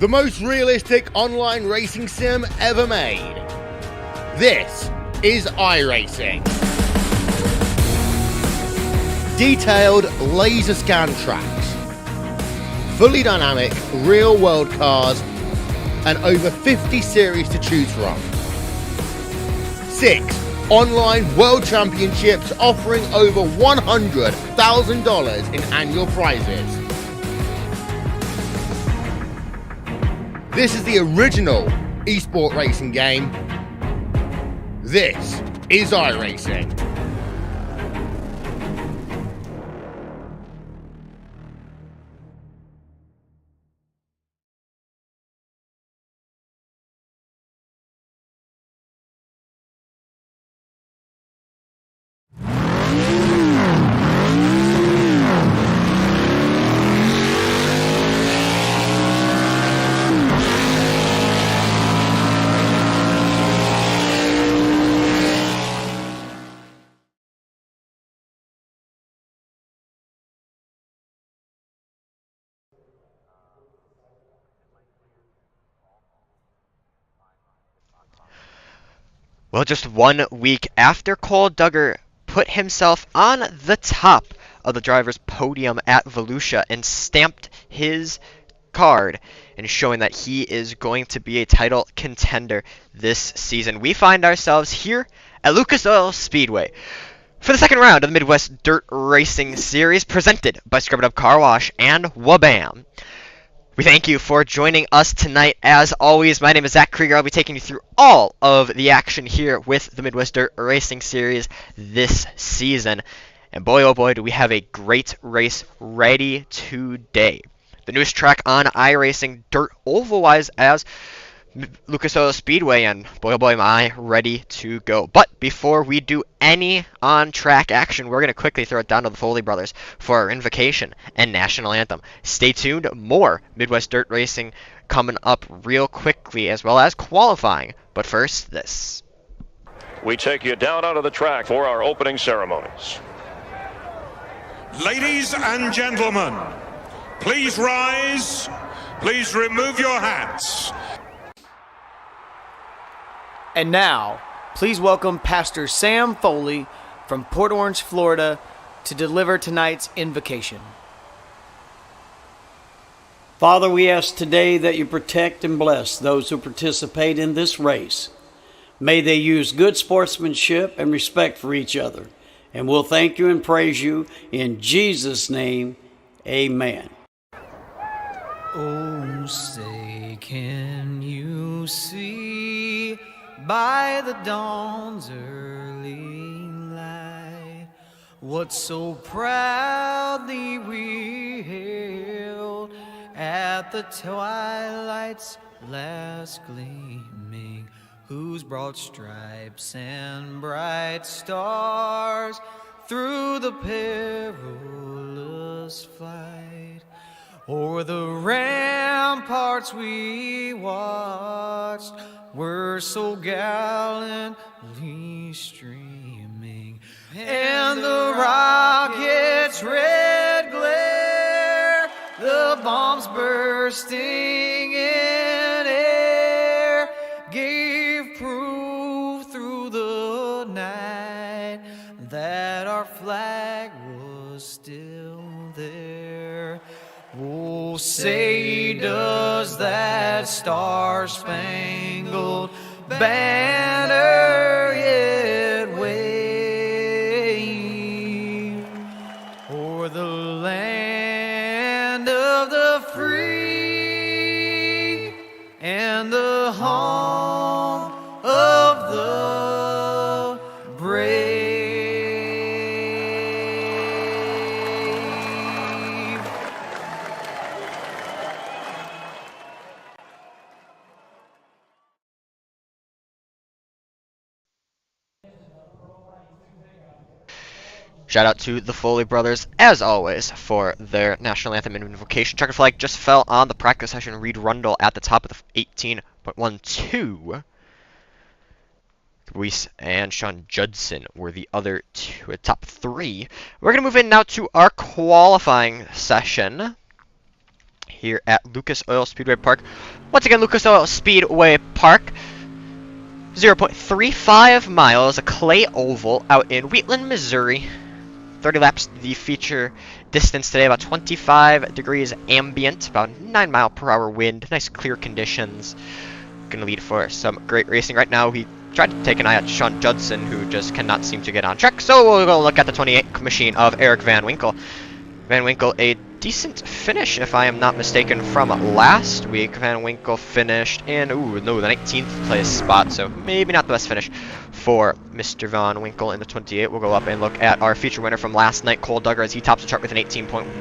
the most realistic online racing sim ever made. This is iRacing. Detailed laser scan tracks, fully dynamic real-world cars, and over 50 series to choose from. 6 online world championships offering over $100,000 in annual prizes. This is the original esport racing game. This is iRacing. Well, just 1 week after Cole Duggar put himself on the top of the driver's podium at Volusia and stamped his card and showing that he is going to be a title contender this season, we find ourselves here at Lucas Oil Speedway for the second round of the Midwest Dirt Racing Series presented by Scrub It Up Car Wash and Wabam. We thank you for joining us tonight. As always, my name is Zach Krieger. I'll be taking you through all of the action here with the Midwest Dirt Racing Series this season. And boy, oh boy, do we have a great race ready today. The newest track on iRacing, dirt oval-wise, as Lucas Oil Speedway, and boy, oh boy, am I ready to go. But before we do any on-track action, we're going to quickly throw it down to the Foley brothers for our invocation and national anthem. Stay tuned, more Midwest Dirt Racing coming up real quickly, as well as qualifying. But first, this. We take you down onto the track for our opening ceremonies. Ladies and gentlemen, please rise. Please remove your hats. And now, please welcome Pastor Sam Foley from Port Orange, Florida, to deliver tonight's invocation. Father, we ask today that you protect and bless those who participate in this race. May they use good sportsmanship and respect for each other. And we'll thank you and praise you in Jesus' name. Amen. Oh, say, can you see by the dawn's early light what so proudly we hailed at the twilight's last gleaming, whose broad stripes and bright stars through the perilous flight o'er the ramparts we watched were so gallantly streaming, and the rocket's red glare, the bombs bursting in air, gave proof through the night that our flag was still there. Oh, say does that star-spangled banner yet wave o'er the land of the free and the home of the brave? Shout out to the Foley brothers, as always, for their national anthem and invocation. Checkered flag just fell on the practice session. Reed Rundle at the top of the 18.12. Ruiz and Sean Judson were the other two, top three. We're going to move in now to our qualifying session here at Lucas Oil Speedway Park. Once again, Lucas Oil Speedway Park, 0.35 miles, a clay oval out in Wheatland, Missouri. 30 laps, the feature distance today, about 25 degrees ambient, about 9 mile per hour wind, nice clear conditions. Gonna lead for some great racing right now. We tried to take an eye at Sean Judson, who just cannot seem to get on track, so we'll go look at the 28 machine of Eric Van Winkle. Van Winkle, a decent finish, if I am not mistaken, from last week. Van Winkle finished in, the 19th place spot, so maybe not the best finish for Mr. Van Winkle in the 28. We'll go up and look at our feature winner from last night, Cole Duggar, as he tops the chart with an 18.14.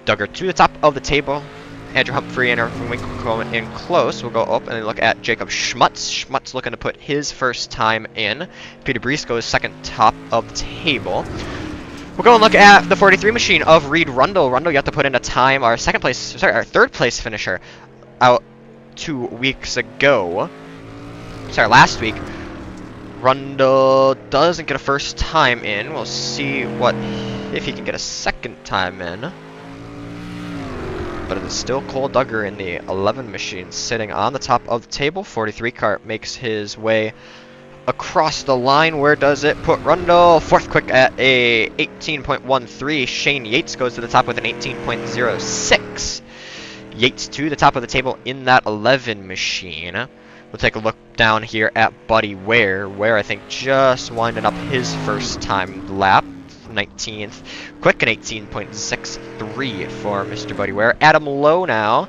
Duggar to the top of the table. Andrew Humphrey and Van Winkle coming in close. We'll go up and look at Jacob Schmutz. Schmutz looking to put his first time in. Peter Brees goes second top of the table. We'll go and look at the 43 machine of Reed Rundle. Rundle, you have to put in a time. Our third place finisher out 2 weeks ago. Last week. Rundle doesn't get a first time in. We'll see if he can get a second time in. But it is still Cole Duggar in the 11 machine sitting on the top of the table. 43 car makes his way across the line. Where does it put Rundle? Fourth quick at a 18.13. Shane Yates goes to the top with an 18.06. Yates to the top of the table in that 11 machine. We'll take a look down here at Buddy Ware. Ware, I think, just winding up his first time lap. 19th quick, an 18.63 for Mr. Buddy Ware. Adam Lowe now.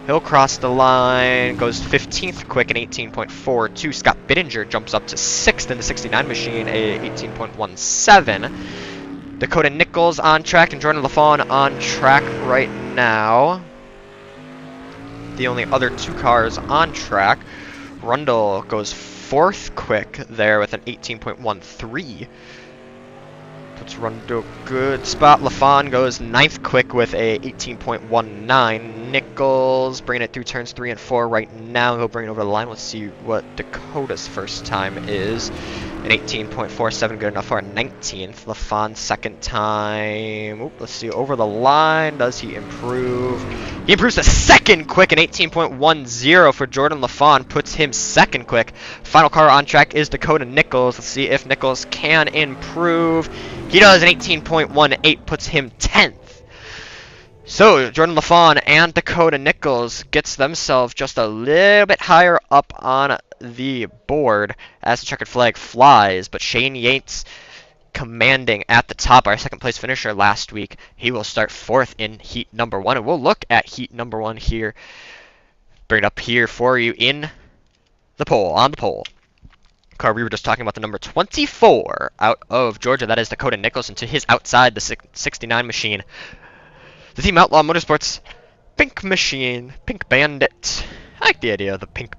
He'll cross the line, goes 15th quick, an 18.42. Scott Bittinger jumps up to 6th in the 69 machine, a 18.17. Dakota Nichols on track and Jordan LaFawn on track right now. The only other 2 cars on track. Rundle goes 4th quick there with an 18.13. Puts Rundle good spot. LaFawn goes 9th quick with a 18.19. Nichols bringing it through turns 3 and 4 right now. He'll bring it over the line. Let's see what Dakota's first time is. An 18.47, good enough for a 19th. LaFawn second time. Let's see, over the line. Does he improve? He improves to second quick, an 18.10 for Jordan LaFawn. Puts him second quick. Final car on track is Dakota Nichols. Let's see if Nichols can improve. He does. An 18.18 puts him 10th. So Jordan LaFawn and Dakota Nichols gets themselves just a little bit higher up on the board as the checkered flag flies. But Shane Yates commanding at the top, our second place finisher last week. He will start 4th in heat number 1, and we'll look at heat number 1 here. Bring it up here for you in the poll, on the poll. Car we were just talking about, the number 24 out of Georgia. That is Dakota Nichols, and to his outside, the 69 machine. The Team Outlaw Motorsports Pink Machine, Pink Bandit. I like the idea of the Pink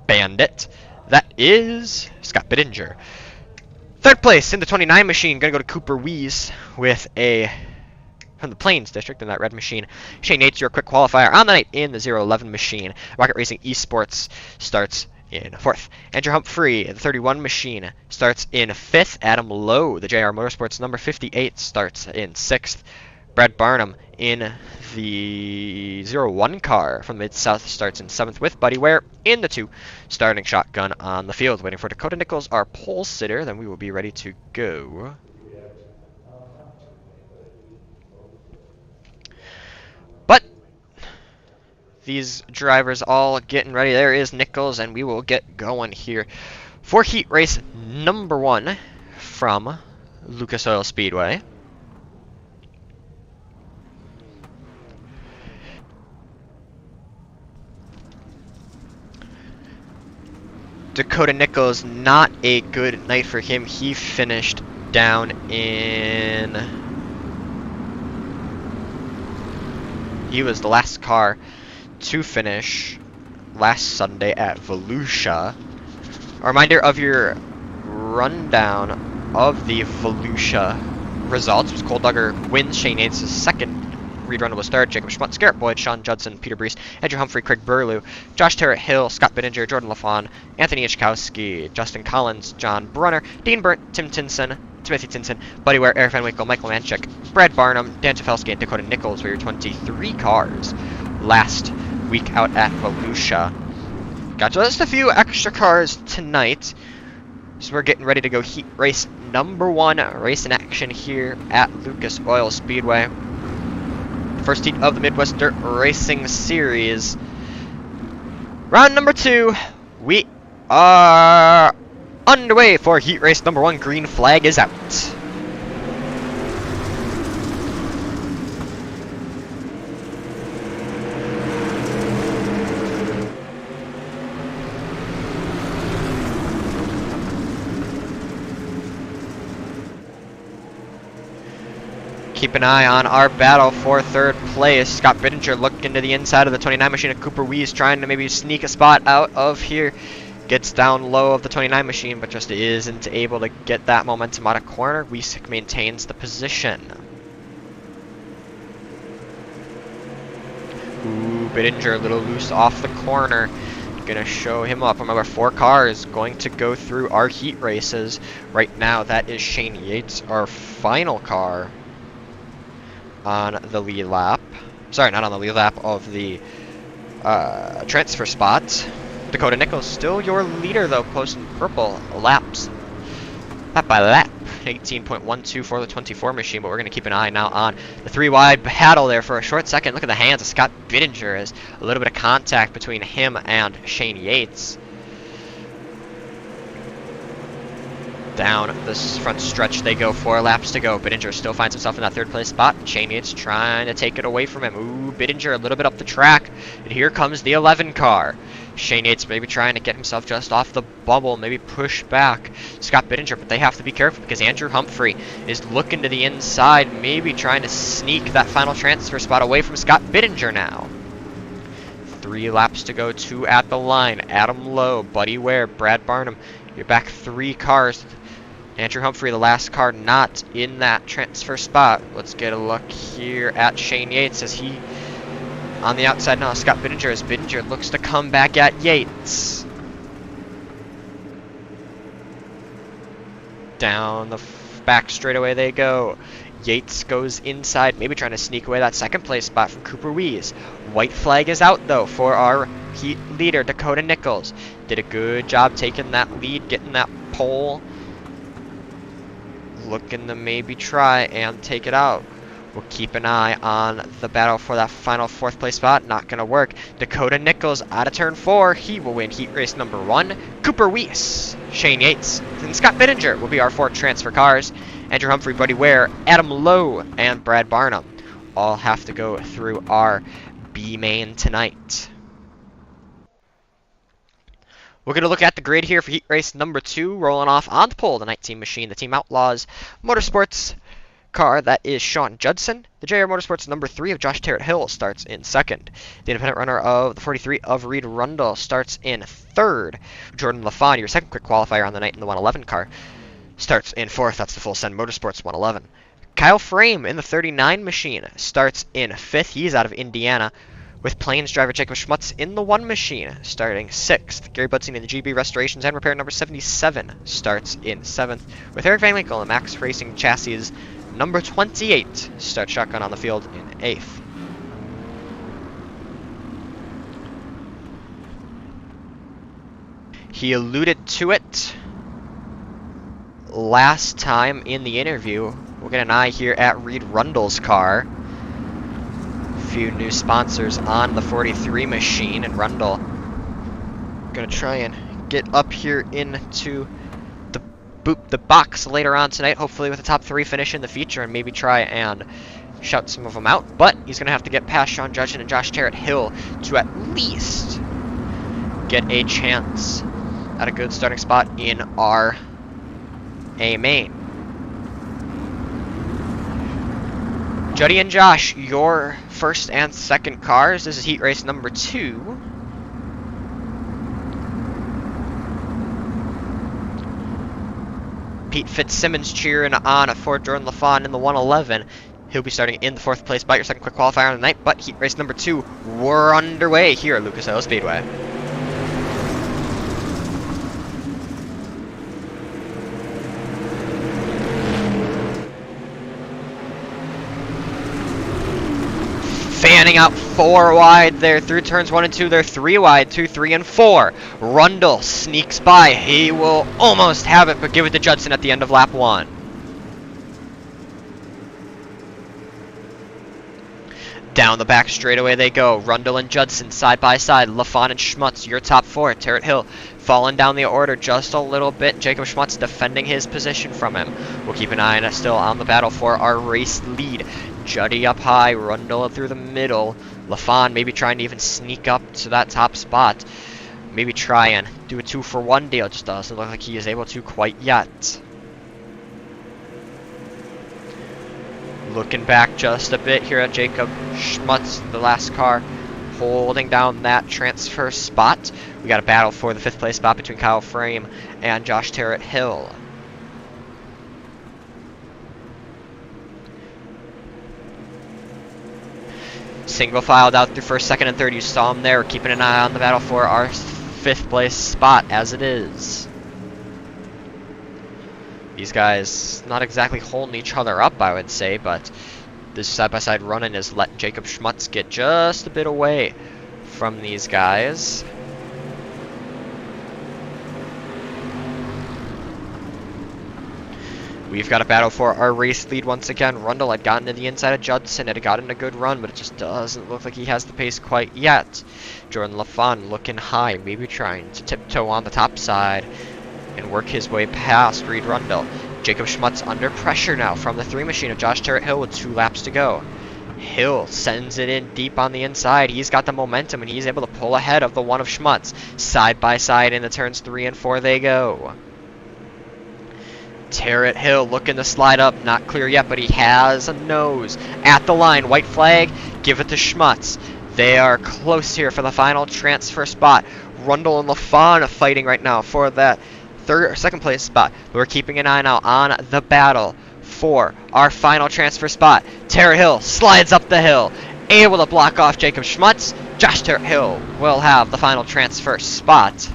Bandit. That is Scott Bittinger. 3rd place in the 29 machine, gonna go to Cooper Wees with a from the Plains District in that red machine. Shane Yates, your quick qualifier on the night in the 011 machine. Rocket Racing Esports starts in 4th. Andrew Humphrey, the 31 machine, starts in 5th. Adam Lowe, the JR Motorsports number 58, starts in 6th. Brad Barnum in the 01 car from Mid-South starts in 7th with Buddy Ware in the 2. Starting shotgun on the field. Waiting for Dakota Nichols, our pole sitter. Then we will be ready to go. But these drivers all getting ready. There is Nichols, and we will get going here for heat race number 1 from Lucas Oil Speedway. Dakota Nichols, not a good night for him. He finished down in... He was the last car to finish last Sunday at Volusia. A reminder of your rundown of the Volusia results was Cole Duggar wins, Shane Yates is second, Reed Rundle was third, Jacob Schmutz, Garrett Boyd, Sean Judson, Peter Brees, Andrew Humphrey, Craig Burlew, Josh Terrett Hill, Scott Bittinger, Jordan LaFawn, Anthony Ichkowski, Justin Collins, John Brunner, Dean Burnt, Tim Tinson, Timothy Tinson, Buddy Ware, Eric Van Winkle, Michael Manchek, Brad Barnum, Dan Tefelsky, and Dakota Nichols were your 23 cars last week out at Volusia. Got just a few extra cars tonight. So we're getting ready to go heat race number 1, race in action here at Lucas Oil Speedway. First heat of the Midwest Dirt Racing Series. Round number 2, we are underway for heat race number 1. Green flag is out. Keep an eye on our battle for third place. Scott Bittinger looking to the inside of the 29 machine of Cooper Wees, trying to maybe sneak a spot out of here. Gets down low of the 29 machine, but just isn't able to get that momentum out of corner. Wiesik maintains the position. Ooh, Bittinger a little loose off the corner. Gonna show him up. Remember, 4 cars going to go through our heat races. Right now, that is Shane Yates, our final car on the lead lap. Sorry, not on the lead lap of the transfer spot. Dakota Nichols still your leader though, posting purple laps. Lap by lap. 18.12 for the 24 machine, but we're going to keep an eye now on the 3 wide battle there for a short second. Look at the hands of Scott Bittinger as a little bit of contact between him and Shane Yates. Down this front stretch they go, 4 laps to go. Bittinger still finds himself in that 3rd place spot. Shane Yates trying to take it away from him. Ooh, Bittinger a little bit up the track. And here comes the 11 car. Shane Yates maybe trying to get himself just off the bubble, maybe push back Scott Bittinger, but they have to be careful because Andrew Humphrey is looking to the inside, maybe trying to sneak that final transfer spot away from Scott Bittinger now. 3 laps to go, 2 at the line. Adam Lowe, Buddy Ware, Brad Barnum. You're back 3 cars. Andrew Humphrey, the last car not in that transfer spot. Let's get a look here at Shane Yates as he on the outside now. Scott Bittinger as Bittinger looks to come back at Yates. Down the back straightaway they go. Yates goes inside, maybe trying to sneak away that 2nd place spot from Cooper Wees. White flag is out though for our heat leader, Dakota Nichols. Did a good job taking that lead, getting that pole. Looking to maybe try and take it out. We'll keep an eye on the battle for that final 4th place spot. Not going to work. Dakota Nichols out of turn 4. He will win heat race number 1. Cooper Weiss, Shane Yates, and Scott Bittinger will be our 4 transfer cars. Andrew Humphrey, Buddy Ware, Adam Lowe, and Brad Barnum all have to go through our B main tonight. We're going to look at the grid here for heat race number 2. Rolling off on the pole, the 19 machine, the Team Outlaws Motorsports car. That is Sean Judson. The JR Motorsports number 3 of Josh Terrett-Hill starts in 2nd. The independent runner of the 43 of Reed Rundle starts in 3rd. Jordan LaFawn, your 2nd quick qualifier on the night in the 111 car, starts in 4th. That's the Full Send Motorsports 111. Kyle Frame in the 39 machine starts in 5th. He's out of Indiana. With Plains driver Jacob Schmutz in the 1 machine, starting 6th. Gary Budsing in the GB Restorations and Repair number 77 starts in 7th. With Eric Van Winkle and Max Racing Chassis number 28 starts shotgun on the field in 8th. He alluded to it last time in the interview. We'll get an eye here at Reed Rundle's car. Few new sponsors on the 43 machine, and Rundle gonna try and get up here into the box later on tonight, hopefully with a top 3 finish in the feature, and maybe try and shout some of them out. But he's gonna have to get past Sean Judson and Josh Terrett-Hill to at least get a chance at a good starting spot in our A main. Juddy and Josh, your 1st and 2nd cars. This is heat race number 2. Pete Fitzsimmons cheering on for Jordan LaFawn in the 111. He'll be starting in the 4th place spot, your 2nd quick qualifier on the night. But heat race number 2, we're underway here at Lucas Oil Speedway. fanning out 4 wide there through turns 1 and 2. They're 3 wide, 2, 3, and 4. Rundle sneaks by. He will almost have it, but give it to Judson at the end of lap 1. Down the back straightaway they go. Rundle and Judson side by side. LaFon and Schmutz, your top 4. Tarrant Hill falling down the order just a little bit. Jacob Schmutz defending his position from him. We'll keep an eye on still on the battle for our race lead. Juddy up high, Rundle through the middle. LaFon maybe trying to even sneak up to that top spot. Maybe try and do a 2-for-1 deal. Just doesn't look like he is able to quite yet. Looking back just a bit here at Jacob Schmutz, the last car, holding down that transfer spot. We got a battle for the 5th place spot between Kyle Frame and Josh Tarrant Hill. Single filed out through 1st, 2nd, and 3rd. You saw him there. We're keeping an eye on the battle for our 5th place spot as it is. These guys not exactly holding each other up, I would say, but this side-by-side running is letting Jacob Schmutz get just a bit away from these guys. We've got a battle for our race lead once again. Rundle had gotten to the inside of Judson, had gotten a good run, but it just doesn't look like he has the pace quite yet. Jordan LaFon looking high, maybe trying to tiptoe on the top side and work his way past Reed Rundle. Jacob Schmutz under pressure now from the 3 machine of Josh Tarrant Hill with 2 laps to go. Hill sends it in deep on the inside. He's got the momentum and he's able to pull ahead of the 1 of Schmutz. Side by side in the turns 3 and 4 they go. Tarrant Hill looking to slide up, not clear yet, but he has a nose at the line. White flag, give it to Schmutz. They are close here for the final transfer spot. Rundle and LaFon fighting right now for that 3rd or 2nd place spot. But we're keeping an eye now on the battle for our final transfer spot. Tarrant Hill slides up the hill, able to block off Jacob Schmutz. Josh Tarrant Hill will have the final transfer spot.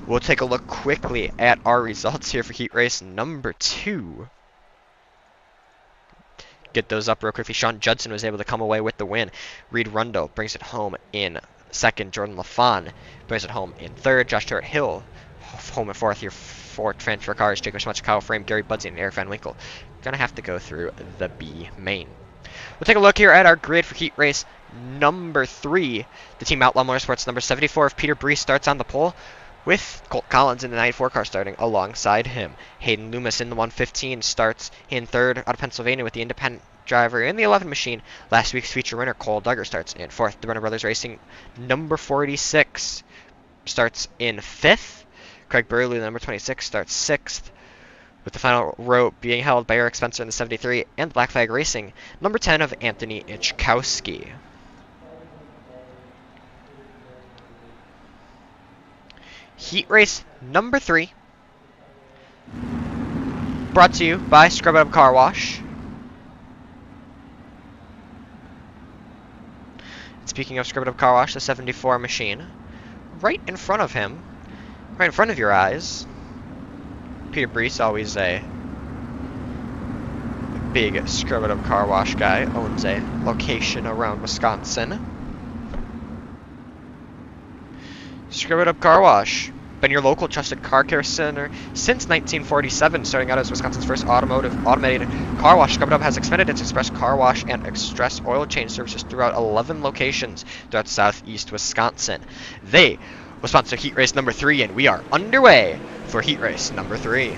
We'll take a look quickly at our results here for heat race number 2. Get those up real quickly. Sean Judson was able to come away with the win. Reed Rundle brings it home in 2nd. Jordan LaFon brings it home in 3rd. Josh Tarrant Hill home in 4th here for transfer cars. Jacob Schmutz, Kyle Frame, Gary Budsey, and Eric Van Winkle. Gonna have to go through the B main. We'll take a look here at our grid for heat race number 3. The Team Outlaw Motorsports number 74 of Peter Bree starts on the pole, with Colt Collins in the 94 car starting alongside him. Hayden Loomis in the 115 starts in 3rd out of Pennsylvania with the independent driver in the 11 machine. Last week's feature winner Cole Duggar starts in 4th. The Brenner Brothers Racing number 46 starts in 5th. Craig Burley, the number 26, starts 6th, with the final row being held by Eric Spencer in the 73, and Black Flag Racing, number 10 of Anthony Ichkowski. Heat race number 3, brought to you by Scrub It Up Car Wash. Speaking of Scrub It Up Car Wash, the 74 machine, right in front of him, right in front of your eyes. Peter Brees, always a big Scrub It Up Car Wash guy, owns a location around Wisconsin. Scrub It Up Car Wash, been your local trusted car care center since 1947, starting out as Wisconsin's first automated car wash. Scrub It Up has expanded its express car wash and express oil change services throughout 11 locations throughout southeast Wisconsin. They will sponsor heat race number 3, and we are underway for heat race number 3.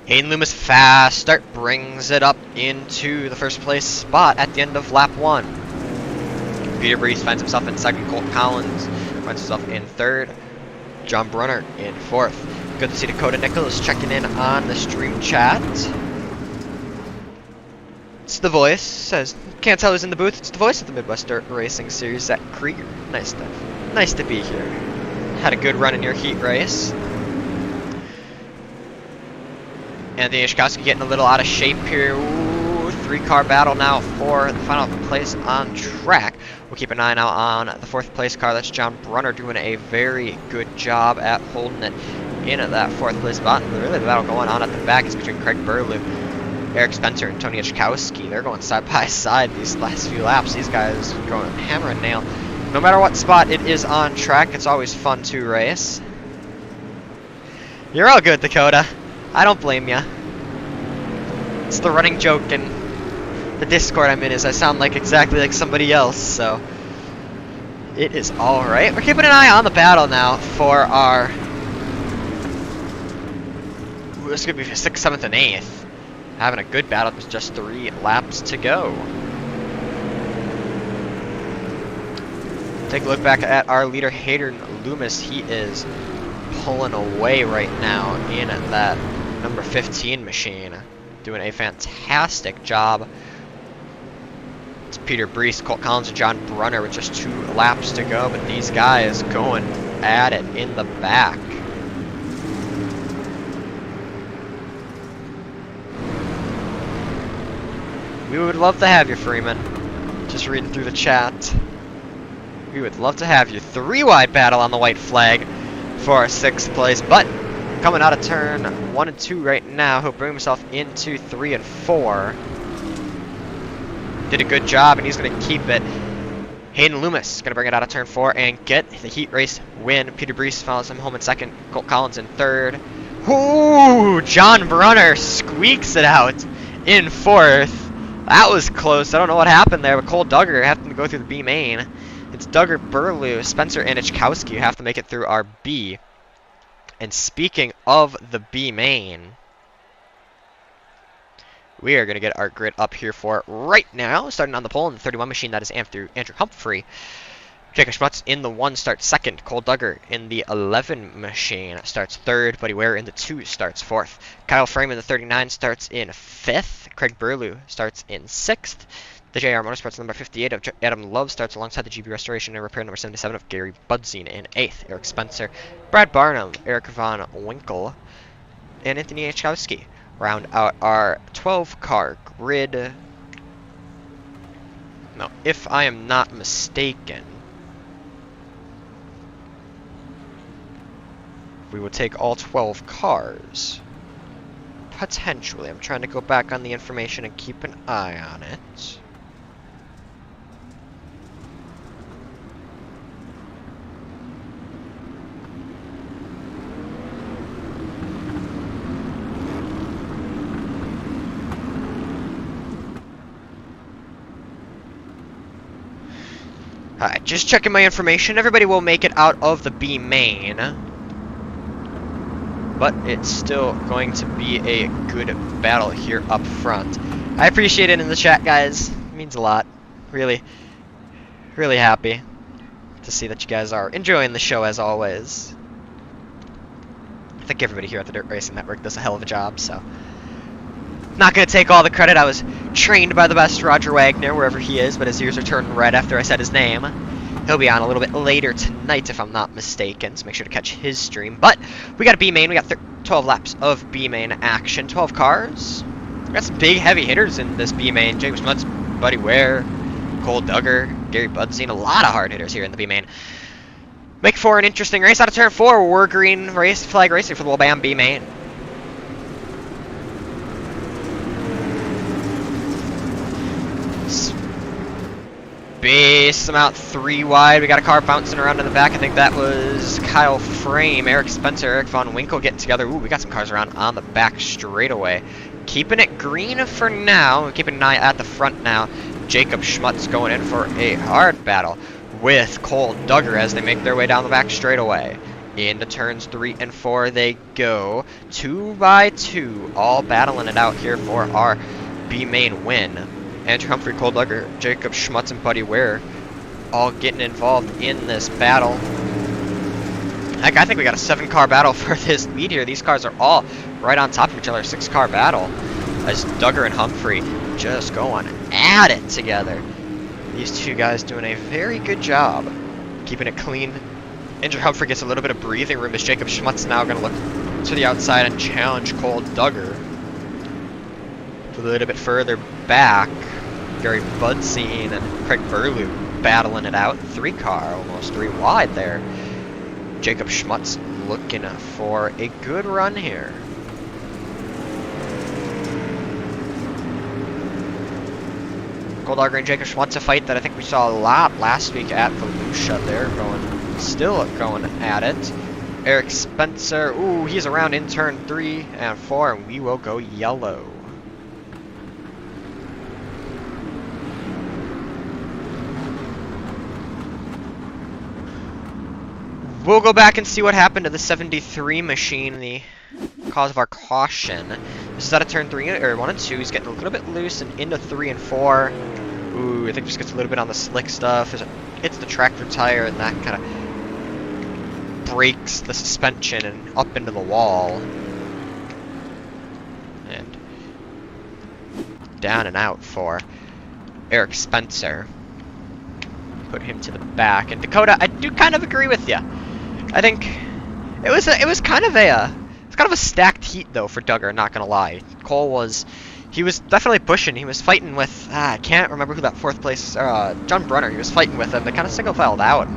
Hayden Loomis fast start brings it up into the 1st place spot at the end of lap 1. Peter Brees finds himself in 2nd. Colt Collins finds himself in 3rd. John Brunner in 4th. Good to see Dakota Nichols checking in on the stream chat. It's the voice, says, can't tell who's in the booth. It's the voice of the Midwest Dirt Racing Series, Zach Krieger. Nice to be here. Had a good run in your heat race. Anthony Ichkowski getting a little out of shape here. Ooh, 3-car battle now for the final place on track. We'll keep an eye now on the 4th place car. That's John Brunner doing a very good job at holding it in at that 4th place spot. And really the battle going on at the back is between Craig Burlew, Eric Spencer, and Tony Ichkowski. They're going side by side these last few laps. These guys going hammer and nail. No matter what spot it is on track, it's always fun to race. You're all good, Dakota. I don't blame ya. It's the running joke in the Discord I'm in is I sound like exactly like somebody else, so it is alright. We're keeping an eye on the battle now for our... Ooh, this could be 6th, 7th, and 8th. Having a good battle with just 3 laps to go. Take a look back at our leader, Hayden Loomis. He is pulling away right now in that number 15 machine. Doing a fantastic job. It's Peter Brees, Colt Collins, and John Brunner with just 2 laps to go, but these guys going at it in the back. We would love to have you, Freeman. Just reading through the chat. We would love to have you. 3-wide battle on the white flag for our 6th place, but coming out of turn 1 and 2 right now, he'll bring himself into 3 and 4. Did a good job, and he's going to keep it. Hayden Loomis is going to bring it out of turn 4 and get the heat race win. Peter Brees follows him home in 2nd. Colt Collins in 3rd. Ooh, John Brunner squeaks it out in 4th. That was close. I don't know what happened there, but Cole Duggar having to go through the B main. It's Duggar, Burlew, Spencer, and Ichkowski who have to make it through our B. And speaking of the B main, we are going to get our grid up here for right now. Starting on the pole in the 31 machine, that is Andrew Humphrey. Jacob Schmutz in the 1 starts 2nd. Cole Duggar in the 11 machine starts 3rd. Buddy Ware in the 2 starts 4th. Kyle Frame in the 39 starts in 5th. Craig Burlew starts in 6th. The JR Motorsports number 58 of Adam Love starts alongside the GB Restoration and Repair number 77 of Gary Budzine in 8th. Eric Spencer, Brad Barnum, Eric Von Winkle, and Anthony Ichkowski round out our 12-car grid. Now, if I am not mistaken, we will take all 12 cars. Potentially. I'm trying to go back on the information and keep an eye on it. Alright, just checking my information. Everybody will make it out of the B main. But it's still going to be a good battle here up front. I appreciate it in the chat, guys. It means a lot. Really, really happy to see that you guys are enjoying the show as always. I think everybody here at the Dirt Racing Network does a hell of a job, so not going to take all the credit. I was trained by the best Roger Wagner, wherever he is, but his ears are turning red after I said his name. He'll be on a little bit later tonight, if I'm not mistaken, so make sure to catch his stream. But we got a B main. We got 12 laps of B main action. 12 cars. We got some big, heavy hitters in this B main. James Mutz, Buddy Ware, Cole Duggar, Gary Budzine. A lot of hard hitters here in the B main. Make for an interesting race. Out of turn 4, we're green race flag racing for the Wabam B main. Base them out 3 wide. We got a car bouncing around in the back. I think that was Kyle Frame, Eric Spencer, Eric Von Winkle getting together. Ooh, we got some cars around on the back straightaway. Keeping it green for now. We're keeping an eye at the front now. Jacob Schmutz going in for a hard battle with Cole Duggar as they make their way down the back straightaway. Into turns 3 and 4 they go. 2 by 2, all battling it out here for our B main win. Andrew Humphrey, Cole Duggar, Jacob Schmutz, and Buddy Ware all getting involved in this battle. Heck, I think we got a 7-car battle for this lead here. These cars are all right on top of each other. 6-car battle as Duggar and Humphrey just going at it together. These two guys doing a very good job keeping it clean. Andrew Humphrey gets a little bit of breathing room as Jacob Schmutz now going to look to the outside and challenge Cole Duggar. To little bit further back, Gary Budsine and Craig Burlew battling it out. 3-car, almost 3 wide there. Jacob Schmutz looking for a good run here. Cold Dogger and Jacob Schmutz, a fight that I think we saw a lot last week at Volusia. They're still going at it. Eric Spencer, ooh, he's around in turn 3 and 4, and we will go yellow. We'll go back and see what happened to the 73 machine, the cause of our caution. This is out of turn 3, or 1 and 2. He's getting a little bit loose and into 3 and 4. Ooh, I think just gets a little bit on the slick stuff. Hits the tractor tire, and that kind of breaks the suspension and up into the wall. And down and out for Eric Spencer. Put him to the back. And Dakota, I do kind of agree with you. I think it was kind of a stacked heat though for Duggar, not gonna lie. Cole he was definitely pushing. He was fighting with I can't remember who that 4th place John Brunner. He was fighting with him. They kind of single filed out.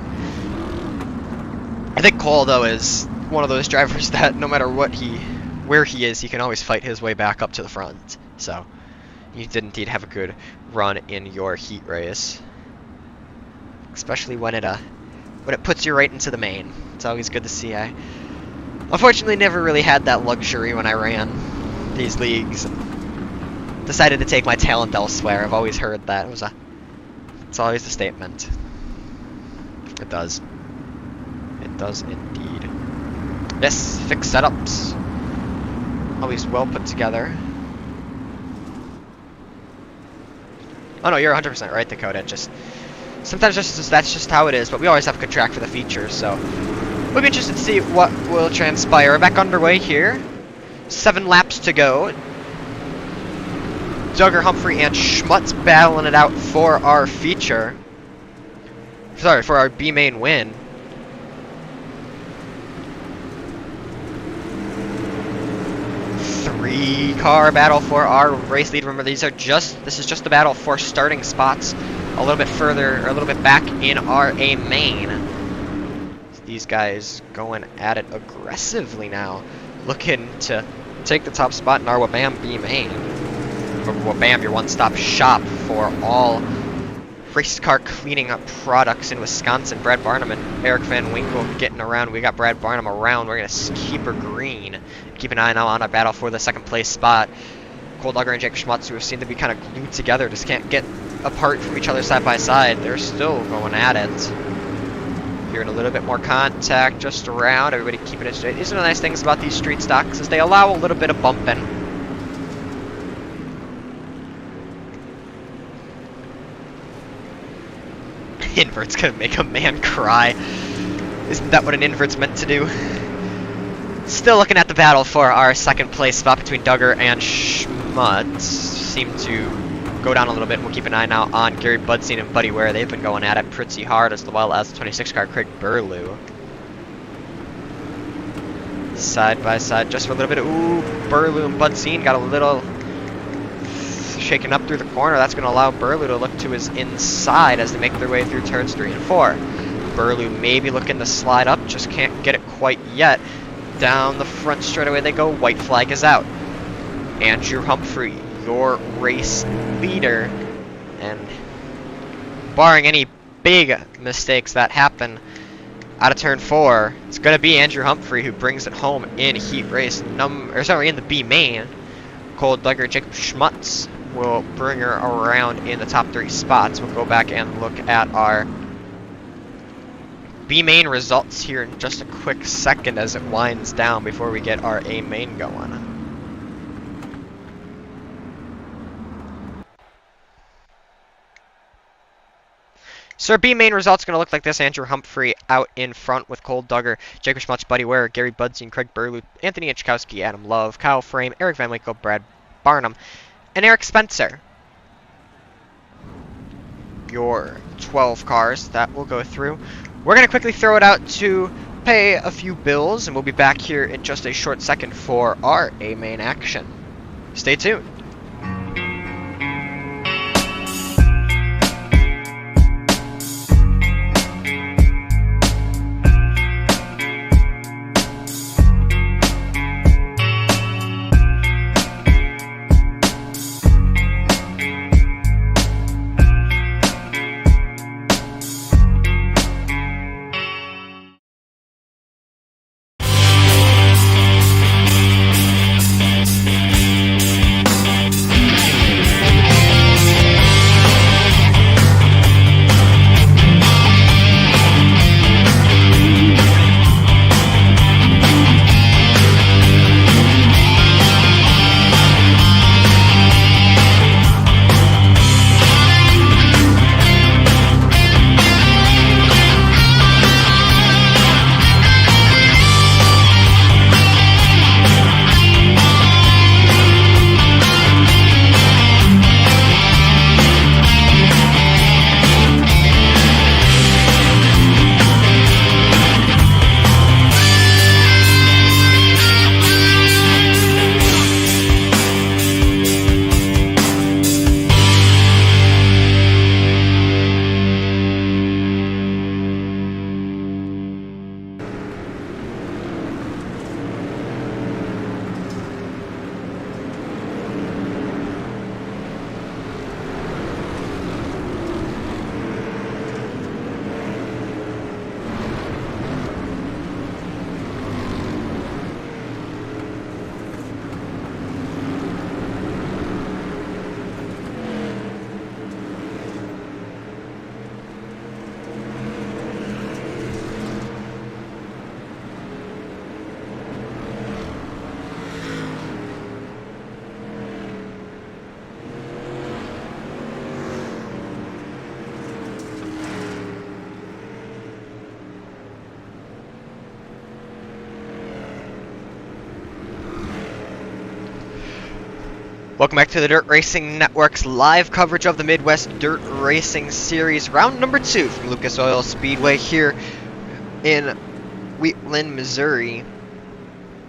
I think Cole though is one of those drivers that no matter where he is, he can always fight his way back up to the front. So you did indeed have a good run in your heat race, especially when it puts you right into the main. It's always good to see. I unfortunately never really had that luxury when I ran these leagues. Decided to take my talent elsewhere. I've always heard that. It's always a statement. It does. It does indeed. Yes, fixed setups. Always well put together. Oh no, you're 100% right, Dakota. Sometimes that's just how it is, but we always have a good track for the features, so we'll be interested to see what will transpire. We're back underway here. 7 laps to go. Duggar, Humphrey, and Schmutz battling it out for our feature. Sorry, for our B main win. Three-car battle for our race lead. Remember, this is just a battle for starting spots a little bit further, or a little bit back in our A main. These guys going at it aggressively now, looking to take the top spot in our Wabam B main. Remember, Wabam, your one-stop shop for all race car cleaning up products in Wisconsin. Brad Barnum and Eric Van Winkle getting around. We got Brad Barnum around. We're going to keep her green. Keep an eye now on our battle for the 2nd place spot. Cole Duggar and Jake Schmutz, who seem to be kind of glued together, just can't get apart from each other side by side. They're still going at it. Hearing a little bit more contact just around. Everybody keeping it straight. These are the nice things about these street stocks, is they allow a little bit of bumping. Invert's gonna make a man cry. Isn't that what an invert's meant to do? Still looking at the battle for our 2nd place spot between Duggar and Schmutz. Seem to go down a little bit. We'll keep an eye now on Gary Budsine and Buddy Ware. They've been going at it pretty hard, as well as the 26-car Craig Burlew. Side by side, just for a little bit of Burlew and Budsine got a little shaken up through the corner. That's going to allow Burlew to look to his inside as they make their way through turns 3 and 4. Burlew maybe looking to slide up, just can't get it quite yet. Down the front straightaway they go. White flag is out. Andrew Humphrey, your race leader, and barring any big mistakes that happen out of turn 4, it's going to be Andrew Humphrey who brings it home in heat race in the B main. Cole Duggar, Jacob Schmutz will bring her around in the top 3 spots. We'll go back and look at our B main results here in just a quick second as it winds down before we get our A main going. So our B main results are going to look like this. Andrew Humphrey out in front with Cole Duggar, Jacob Schmutz, Buddy Ware, Gary Budsine, Craig Burlew, Anthony Ichkowski, Adam Love, Kyle Frame, Eric Van Winkle, Brad Barnum, and Eric Spencer. Your 12 cars that will go through. We're going to quickly throw it out to pay a few bills, and we'll be back here in just a short second for our A main action. Stay tuned. Welcome back to the Dirt Racing Network's live coverage of the Midwest Dirt Racing Series, round number 2 from Lucas Oil Speedway here in Wheatland, Missouri.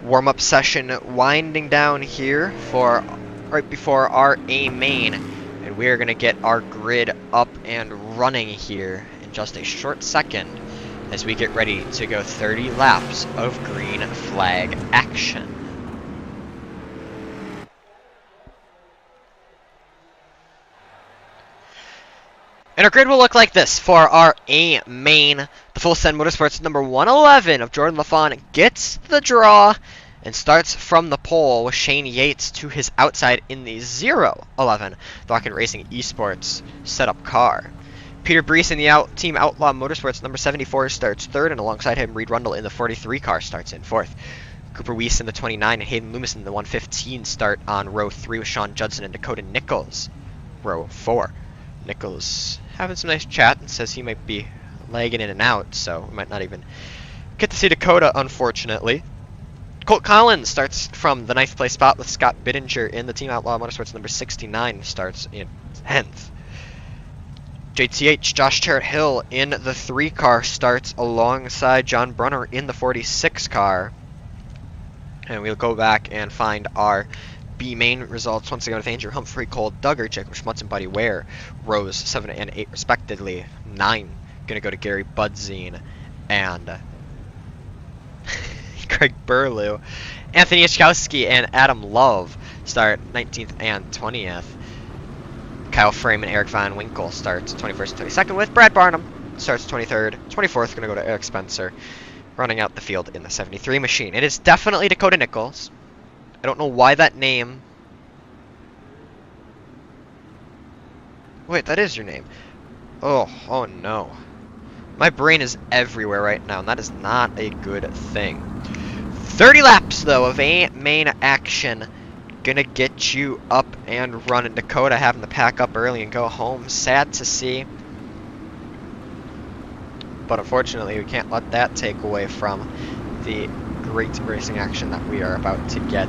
Warm-up session winding down here for right before our A main, and we are going to get our grid up and running here in just a short second as we get ready to go 30 laps of green flag action. And our grid will look like this for our A main. The Full Send Motorsports number 111 of Jordan LaFawn gets the draw and starts from the pole with Shane Yates to his outside in the 011 Rocket Racing Esports setup car. Peter Brees in the Team Outlaw Motorsports number 74 starts third, and alongside him Reed Rundle in the 43 car starts in fourth. Cooper Weiss in the 29 and Hayden Loomis in the 115 start on row 3 with Sean Judson and Dakota Nichols row 4. Nichols having some nice chat and says he might be lagging in and out, so we might not even get to see Dakota, unfortunately. Colt Collins starts from the 9th place spot with Scott Bittinger in the Team Outlaw Motorsports number 69, starts in 10th. JTH Josh Terrett Hill in the 3 car starts alongside John Brunner in the 46 car. And we'll go back and find our B main results once again with Andrew Humphrey, Cole Duggar, Jacob Schmutz, and Buddy Ware, rows 7 and 8 respectively. 9 gonna go to Gary Budzine and Craig Burlew. Anthony Ichkowski and Adam Love start 19th and 20th. Kyle Frame and Eric Van Winkle starts 21st and 22nd, with Brad Barnum starts 23rd. 24th gonna go to Eric Spencer, running out the field in the 73 machine. It is definitely Dakota Nichols. I don't know why that name... Wait, that is your name. Oh no. My brain is everywhere right now, and that is not a good thing. 30 laps, though, of A main action. Gonna get you up and running. Dakota having to pack up early and go home. Sad to see. But unfortunately, we can't let that take away from the great racing action that we are about to get.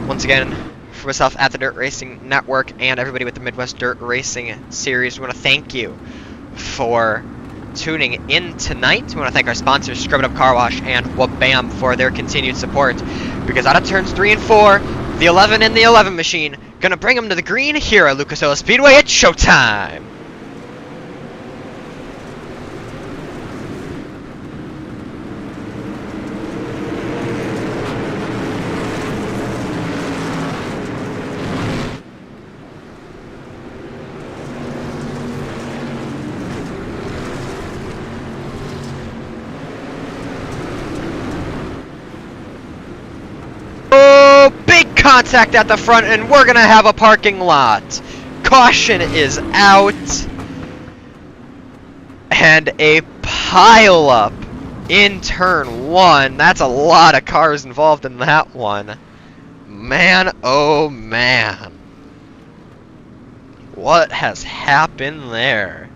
Once again, for myself at the Dirt Racing Network and everybody with the Midwest Dirt Racing Series, we want to thank you for tuning in tonight. We want to thank our sponsors, Scrub It Up Car Wash and Wabam, for their continued support. Because out of turns 3 and 4, the 11 and the 11 machine gonna bring them to the green here at Lucas Oil Speedway. It's showtime! Contact at the front, and we're gonna have a parking lot. Caution is out, and a pile up in turn 1. That's a lot of cars involved in that one. Man, oh man, what has happened there?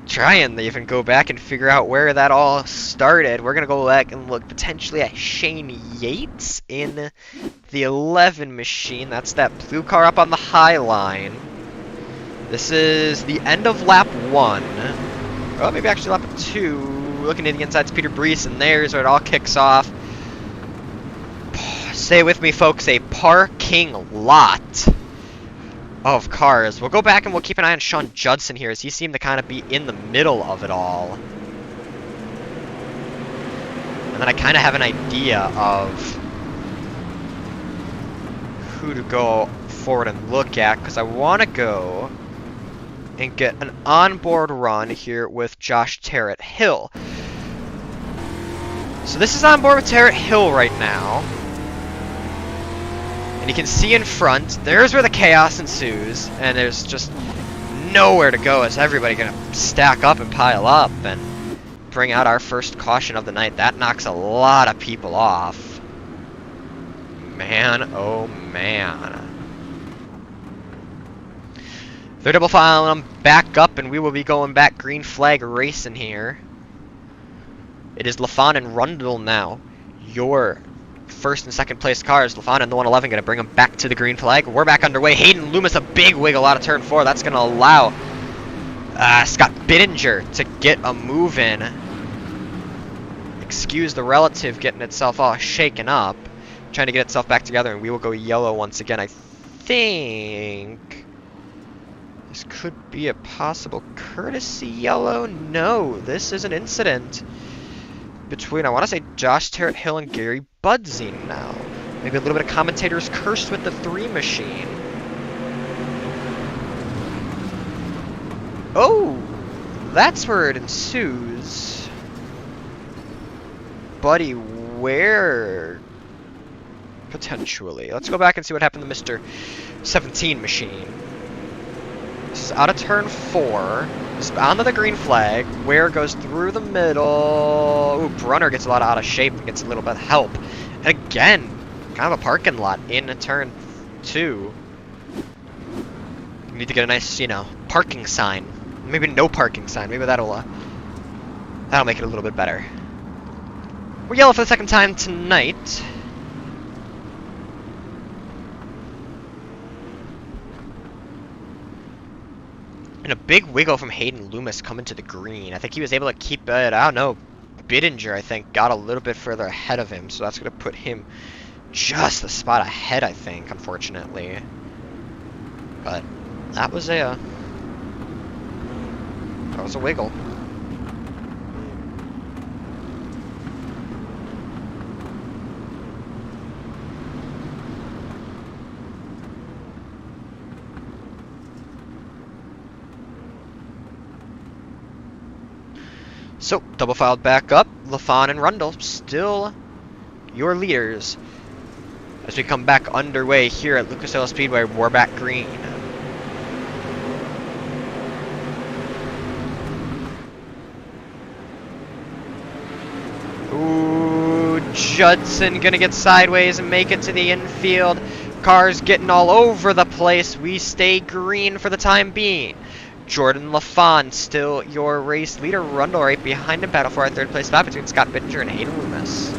Trying to even go back and figure out where that all started. We're gonna go back and look potentially at Shane Yates in the 11 machine. That's that blue car up on the high line. This is the end of lap 1. Oh, maybe actually lap 2. Looking to the inside, it's Peter Brees, and there's where it all kicks off. Stay with me, folks. A parking lot of cars. We'll go back and we'll keep an eye on Sean Judson here, as he seemed to kind of be in the middle of it all. And then I kind of have an idea of who to go forward and look at, because I want to go and get an onboard run here with Josh Terrett Hill. So this is onboard with Terrett Hill right now. And you can see in front, there's where the chaos ensues, and there's just nowhere to go. Is everybody gonna stack up and pile up and bring out our first caution of the night? That knocks a lot of people off. Man, oh man. They're double filing them back up, and we will be going back green flag racing here. It is LaFawn and Rundle now, your first and second place cars. LaFon and the 111 going to bring them back to the green flag. We're back underway. Hayden Loomis, a big wiggle out of turn 4. That's going to allow Scott Bittinger to get a move in. Excuse the relative getting itself all shaken up. Trying to get itself back together, and we will go yellow once again. I think this could be a possible courtesy yellow. No, this is an incident between, I want to say, Josh Terrett Hill and Gary Budzing now. Maybe a little bit of commentators cursed with the 3 machine. Oh, that's where it ensues. Buddy, where? Potentially. Let's go back and see what happened to Mr. 17 machine. This is out of turn 4. This is onto the green flag. Ware goes through the middle. Ooh, Brunner gets a lot out of shape and gets a little bit of help. And again, kind of a parking lot in turn 2. We need to get a nice, you know, parking sign. Maybe no parking sign. Maybe that'll make it a little bit better. We're yellow for the second time tonight. And a big wiggle from Hayden Loomis coming to the green. I think he was able to keep it. I don't know. Bittinger, I think, got a little bit further ahead of him, so that's going to put him just a spot ahead, I think, unfortunately. But that was a wiggle. So, double filed back up. LaFon and Rundle still your leaders. As we come back underway here at Lucas Oil Speedway, we're back green. Ooh, Judson gonna get sideways and make it to the infield. Cars getting all over the place. We stay green for the time being. Jordan LaFon still your race leader. Rundle right behind him. Battle for our 3rd place spot between Scott Bittinger and Hayden Loomis.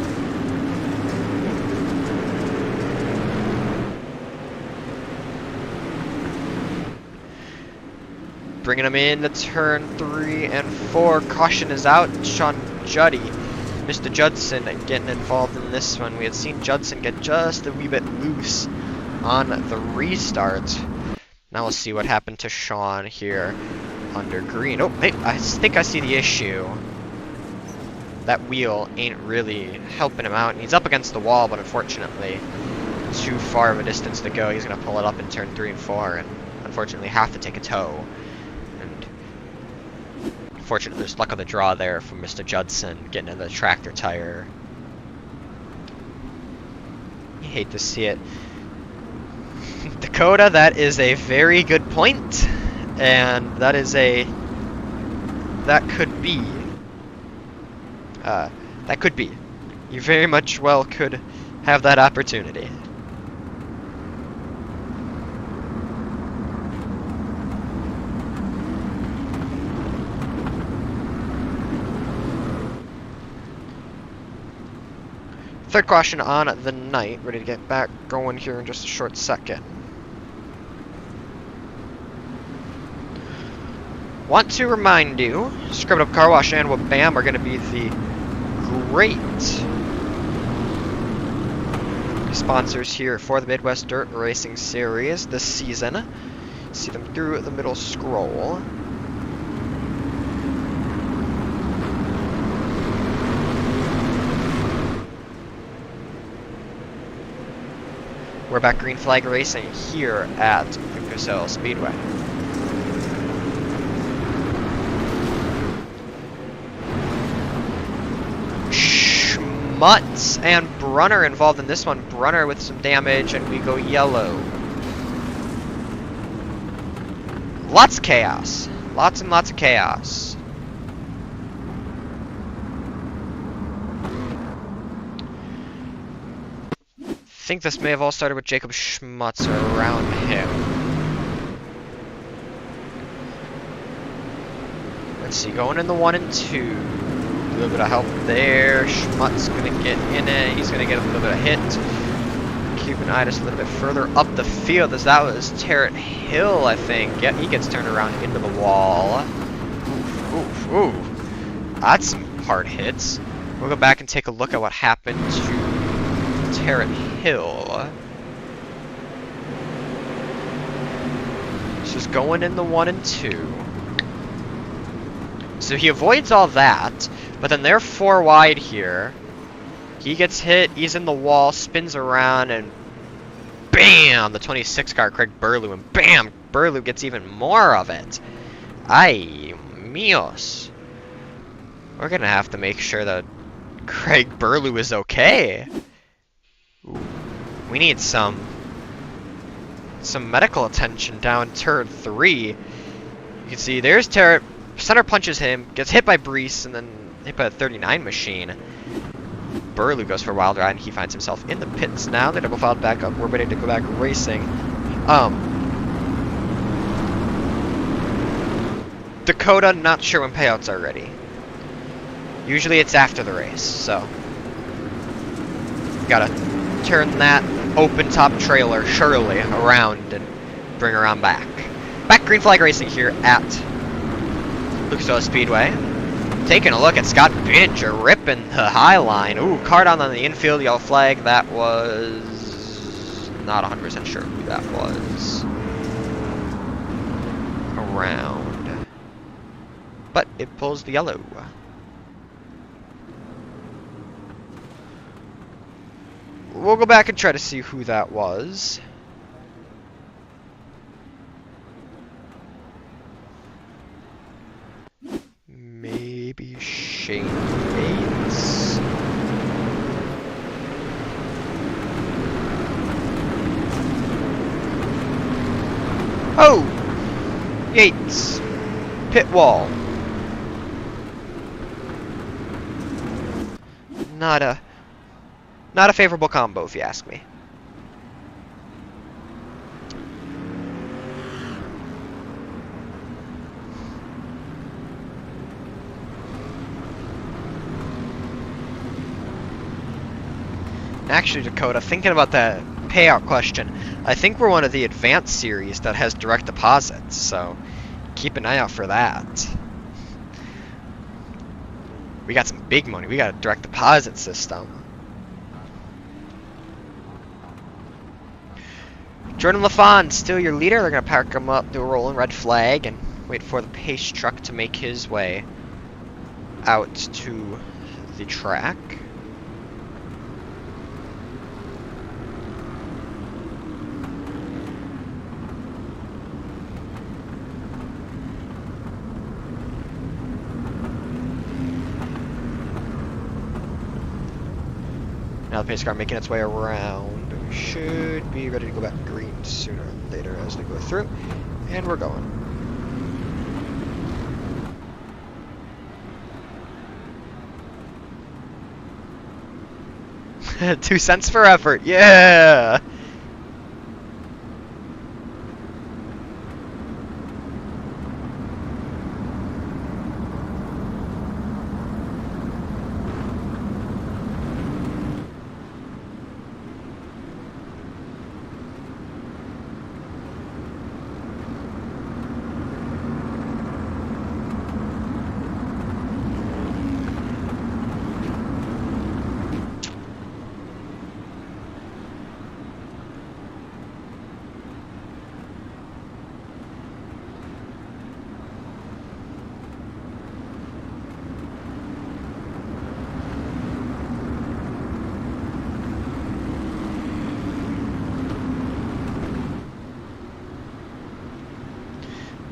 Bringing him in to turn 3 and 4. Caution is out. Sean Juddy. Mr. Judson getting involved in this one. We had seen Judson get just a wee bit loose on the restart. Now we'll see what happened to Sean here under green. Oh, hey, I think I see the issue. That wheel ain't really helping him out. And he's up against the wall, but unfortunately, too far of a distance to go. He's going to pull it up in turn 3 and 4, and unfortunately have to take a tow. And unfortunately, there's luck of the draw there from Mr. Judson getting in the tractor tire. You hate to see it. Dakota, that is a very good point, and that is that could be, you very much well could have that opportunity. Third caution on the night, ready to get back going here in just a short second. Want to remind you, Scrub It Up Car Wash and Wabam are going to be the great sponsors here for the Midwest Dirt Racing Series this season. See them through the middle scroll. We're back green flag racing here at Lucas Oil Speedway. Schmutz and Brunner involved in this one. Brunner with some damage, and we go yellow. Lots of chaos. Lots and lots of chaos. I think this may have all started with Jacob Schmutz around him. Let's see, going in the 1 and 2. A little bit of help there. Schmutt's gonna get in it. He's gonna get a little bit of hit. Keep an eye just a little bit further up the field, as that was Tarrant Hill, I think. Yep, he gets turned around into the wall. Oof, oof. That's some hard hits. We'll go back and take a look at what happened to Tarrant Hill. He's just going in the 1 and 2. So he avoids all that, but then they're 4 wide here. He gets hit, he's in the wall, spins around, and BAM! The 26 car, Craig Burlew, and BAM! Burlew gets even more of it. Ay, míos. We're gonna have to make sure that Craig Burlew is okay. Ooh, we need some medical attention down turn 3. You can see there's Tarrant. Center punches him, gets hit by Brees, and then hit by a 39 machine. Burlew goes for a wild ride, and he finds himself in the pits now. They double filed back up. We're ready to go back racing. Dakota, not sure when payouts are ready. Usually it's after the race, so gotta turn that open top trailer surely around and bring her on back. Back green flag racing here at Lucas Oil Speedway. Taking a look at Scott Bininger ripping the high line. Ooh, car down on the infield, yellow flag. That was not 100% sure who that was. Around. But it pulls the yellow. We'll go back and try to see who that was. Maybe Shane Bates. Oh! Yates. Pit wall. Not a favorable combo, if you ask me. Actually, Dakota, thinking about that payout question, I think we're one of the advanced series that has direct deposits, so keep an eye out for that. We got some big money. We got a direct deposit system. Jordan LaFond, still your leader. They're going to park him up, do a rolling red flag, and wait for the pace truck to make his way out to the track. Now the pace car making its way around. We should be ready to go back green sooner than later as we go through. And we're going. $2 for effort, yeah!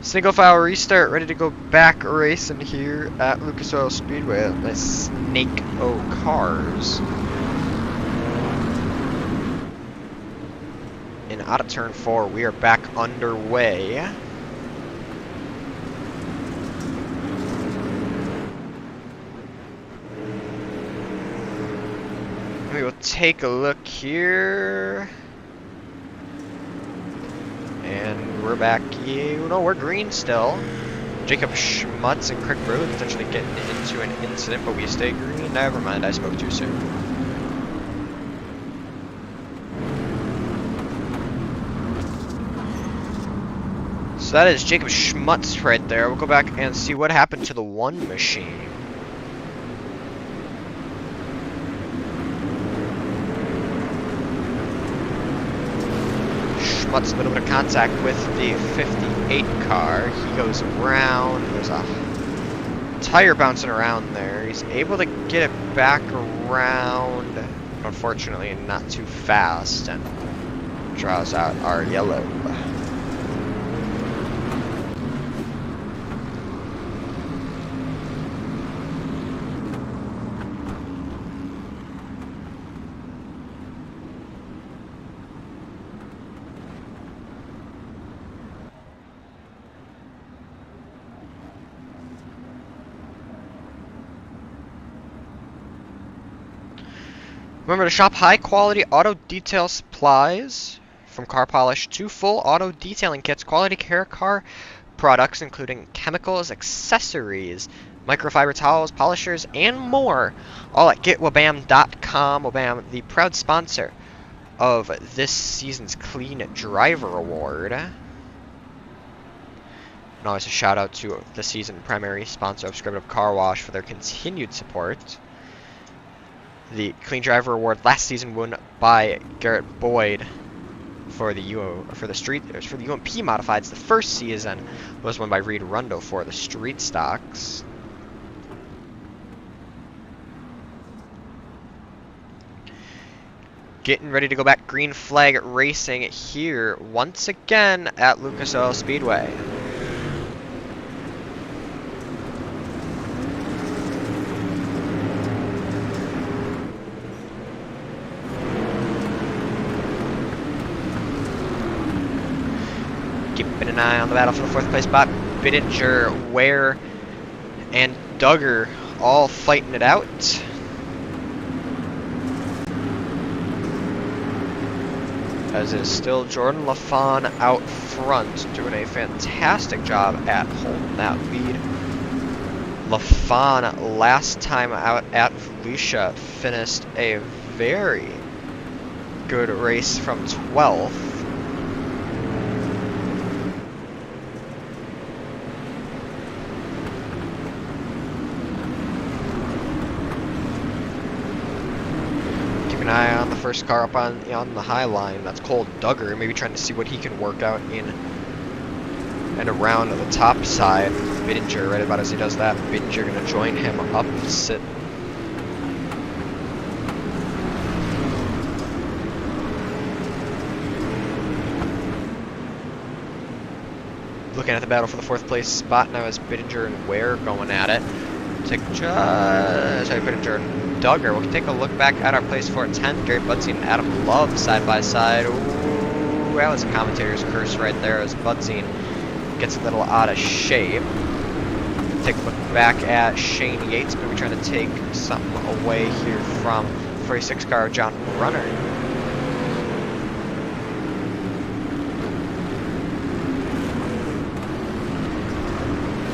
Single file restart, ready to go back racing here at Lucas Oil Speedway at my Snake O cars. And out of turn 4, we are back underway. We will take a look here. And we're back, we're green still. Jacob Schmutz and Crick Road potentially getting into an incident, but we stay green. Never mind, I spoke too soon. So that is Jacob Schmutz right there. We'll go back and see what happened to the one machine. Schmutz, a little bit of contact with the 58 car. He goes around. There's a tire bouncing around there. He's able to get it back around. Unfortunately, not too fast, and draws out our yellow. Remember to shop high quality auto detail supplies, from car polish to full auto detailing kits, quality care car products including chemicals, accessories, microfiber towels, polishers, and more, all at getwabam.com. Wabam, the proud sponsor of this season's Clean Driver Award. And always a shout out to the season primary sponsor of Script Up Car Wash for their continued support. The Clean Driver Award last season won by Garrett Boyd for the UMP Modifieds. The first season was won by Reed Rundo for the Street Stocks. Getting ready to go back green flag racing here once again at Lucas Oil Speedway. Keeping an eye on the battle for the fourth place spot. Bittinger, Ware, and Duggar all fighting it out. As it is still Jordan LaFawn out front, doing a fantastic job at holding that lead. LaFawn, last time out at Volusia, finished a very good race from 12th. Eye on the first car up on the high line. That's Cole Duggar, maybe trying to see what he can work out in and around the top side. Bittinger, right about as he does that, Bittinger going to join him opposite. Looking at the battle for the fourth place spot now as Bittinger and Ware going at it. Bittinger and Duggar. We'll take a look back at our place for 10th. Gary Budsey and Adam Love side by side. Ooh, that was a commentator's curse right there as Budsey gets a little out of shape. Take a look back at Shane Yates, maybe trying to take something away here from 46 car John Runner.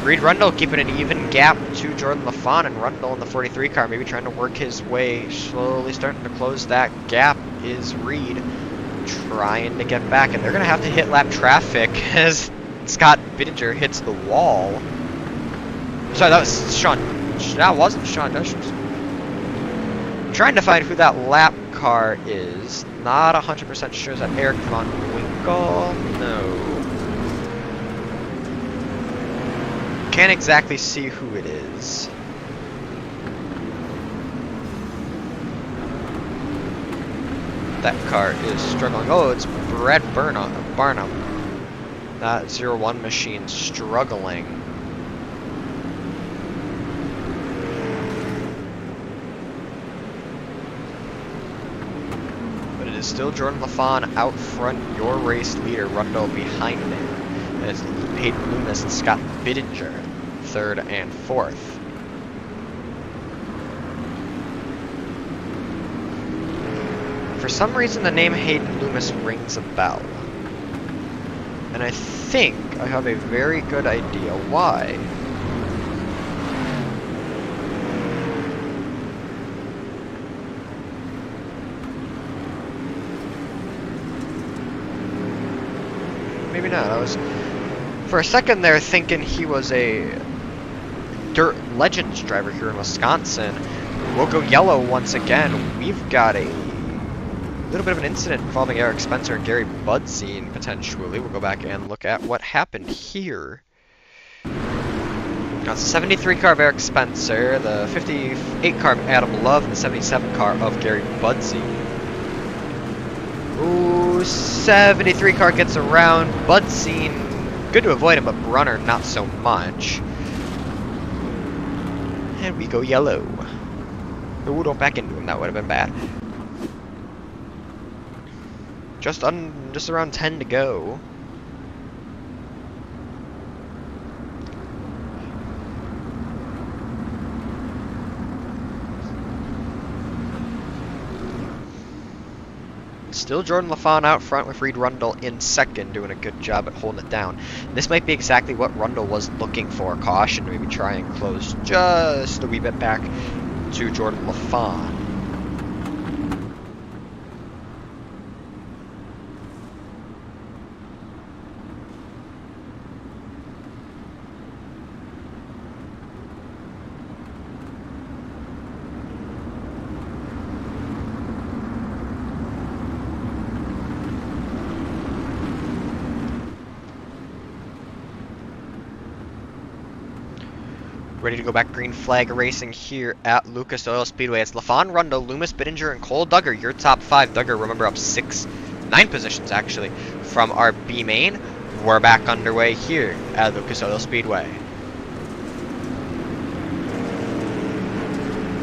Reed Rundle keeping an even gap to Jordan LaFawn, and Rundle in the 43 car maybe trying to work his way, slowly starting to close that gap is Reed, trying to get back, and they're going to have to hit lap traffic as Scott Bittinger hits the wall. Sorry, that was Sean. That wasn't Sean Dushers. Trying to find who that lap car is. Not 100% sure. Is that Eric Von Winkle? No. Can't exactly see who it is. That car is struggling. Oh, it's Brad Barnum. That 01 machine struggling. But it is still Jordan LaFawn out front, your race leader, Rundle behind him. And it's Hayden Loomis and Scott Bittinger, 3rd and 4th. For some reason, the name Hayden Loomis rings a bell. And I think I have a very good idea why. Maybe not. I was, for a second there, thinking he was a Dirt Legends driver here in Wisconsin. We'll go yellow once again. We've got a little bit of an incident involving Eric Spencer and Gary Budzine, potentially. We'll go back and look at what happened here. Got the 73 car of Eric Spencer, the 58 car of Adam Love, and the 77 car of Gary Budzine. Ooh, 73 car gets around. Budzine, good to avoid him, but Brunner, not so much. And we go yellow. Ooh, don't back into him, that would have been bad. Just around 10 to go. Still Jordan LaFawn out front with Reed Rundle in second, doing a good job at holding it down. This might be exactly what Rundle was looking for. Caution to maybe try and close just a wee bit back to Jordan LaFawn. Ready to go back, green flag racing here at Lucas Oil Speedway. It's LaFawn, Rundle, Loomis, Bittinger, and Cole Duggar. Your top 5. Duggar, remember, up 9 positions actually from our B main. We're back underway here at Lucas Oil Speedway.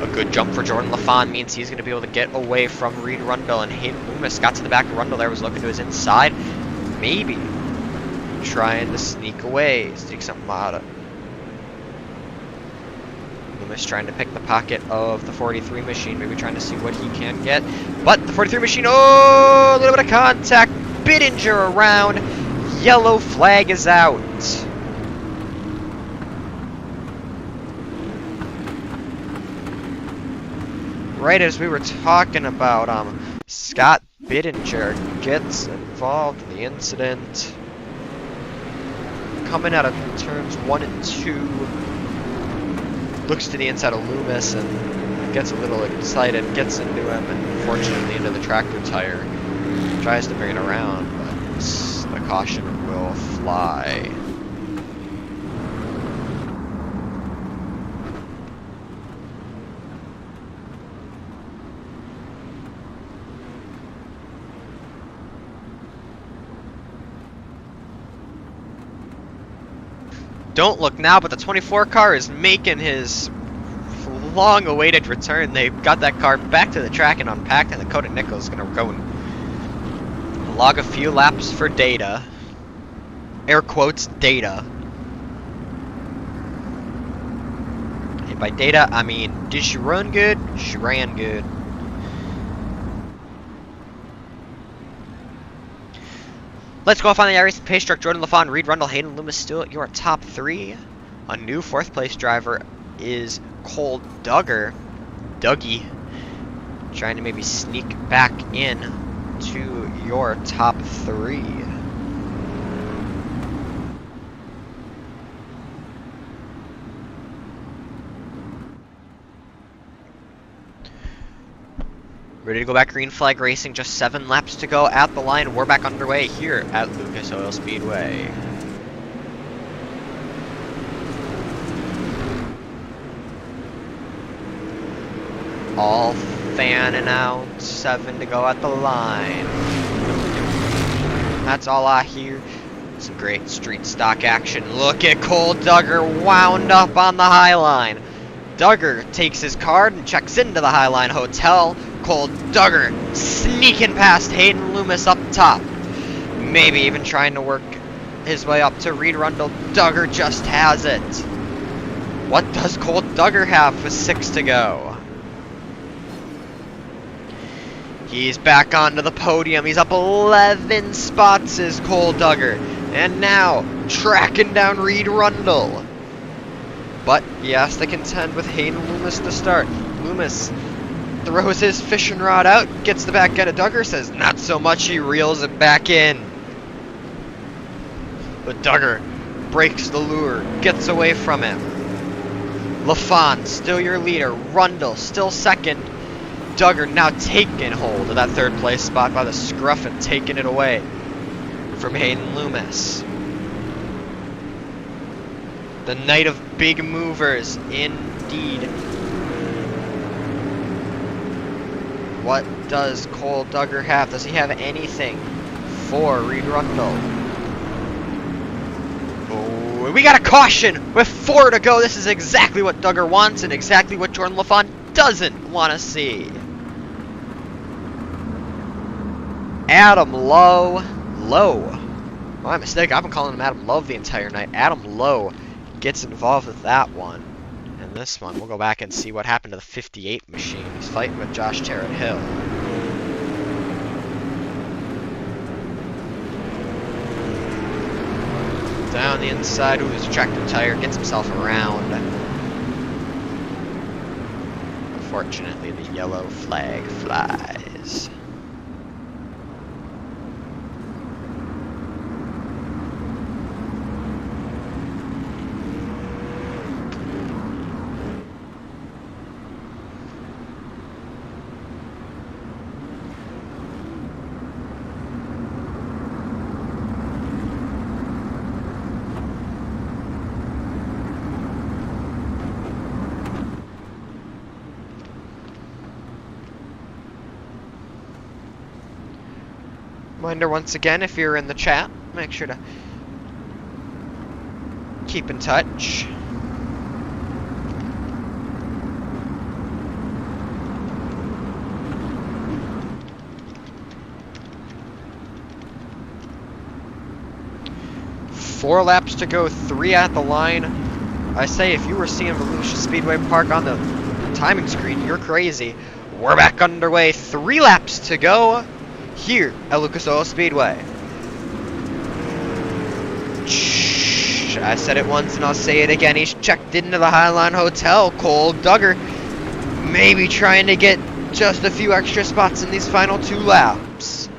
A good jump for Jordan LaFawn means he's going to be able to get away from Reed Rundle, and Hayden Loomis got to the back of Rundle there, was looking to his inside. Maybe trying to sneak away, sneak something out of. Loomis trying to pick the pocket of the 43 machine, maybe trying to see what he can get. But the 43 machine, oh, a little bit of contact. Bittinger around. Yellow flag is out. Right as we were talking about, Scott Bittinger gets involved in the incident. Coming out of turns 1 and 2. Looks to the inside of Loomis and gets a little excited, gets into him, and unfortunately into the tractor tire. Tries to bring it around, but the caution will fly. Don't look now, but the 24 car is making his long-awaited return. They've got that car back to the track and unpacked, and Dakota Nichols is going to go and log a few laps for data. Air quotes, data. And by data, I mean, did she run good? She ran good. Let's go off on the iRacing pace truck. Jordan LaFawn, Reed Rundle, Hayden Loomis still at your top 3. A new 4th place driver is Cole Duggar. Dougie. Trying to maybe sneak back in to your top 3. Ready to go back, green flag racing, just 7 laps to go at the line. We're back underway here at Lucas Oil Speedway. All fanning out, 7 to go at the line. That's all I hear. Some great street stock action. Look at Cole Duggar wound up on the high line. Duggar takes his card and checks into the Highline Hotel. Cole Duggar sneaking past Hayden Loomis up top. Maybe even trying to work his way up to Reed Rundle. Duggar just has it. What does Cole Duggar have with 6 to go? He's back onto the podium. He's up 11 spots is Cole Duggar. And now, tracking down Reed Rundle. But he has to contend with Hayden Loomis to start. Loomis throws his fishing rod out, gets the back end of Duggar, says not so much, he reels it back in. But Duggar breaks the lure, gets away from him. LaFon, still your leader. Rundle, still second. Duggar now taking hold of that third place spot by the scruff and taking it away from Hayden Loomis. The night of big movers, indeed. What does Cole Duggar have? Does he have anything for Reed Rundle? Oh, we got a caution with 4 to go. This is exactly what Duggar wants and exactly what Jordan LaFon doesn't want to see. Adam Lowe. My mistake. I've been calling him Adam Love the entire night. Adam Lowe gets involved with that one. And this one, we'll go back and see what happened to the 58 machine. He's fighting with Josh Terrett Hill. Down the inside, ooh, his tractor tire gets himself around. Unfortunately, the yellow flag flies. Reminder once again, if you're in the chat, make sure to keep in touch. Four laps to go, 3 at the line. I say, if you were seeing Volusia Speedway Park on the timing screen, you're crazy. We're back underway, 3 laps to go here at Lucas Oil Speedway. I said it once and I'll say it again. He's checked into the Highline Hotel. Cole Duggar maybe trying to get just a few extra spots in these final 2 laps.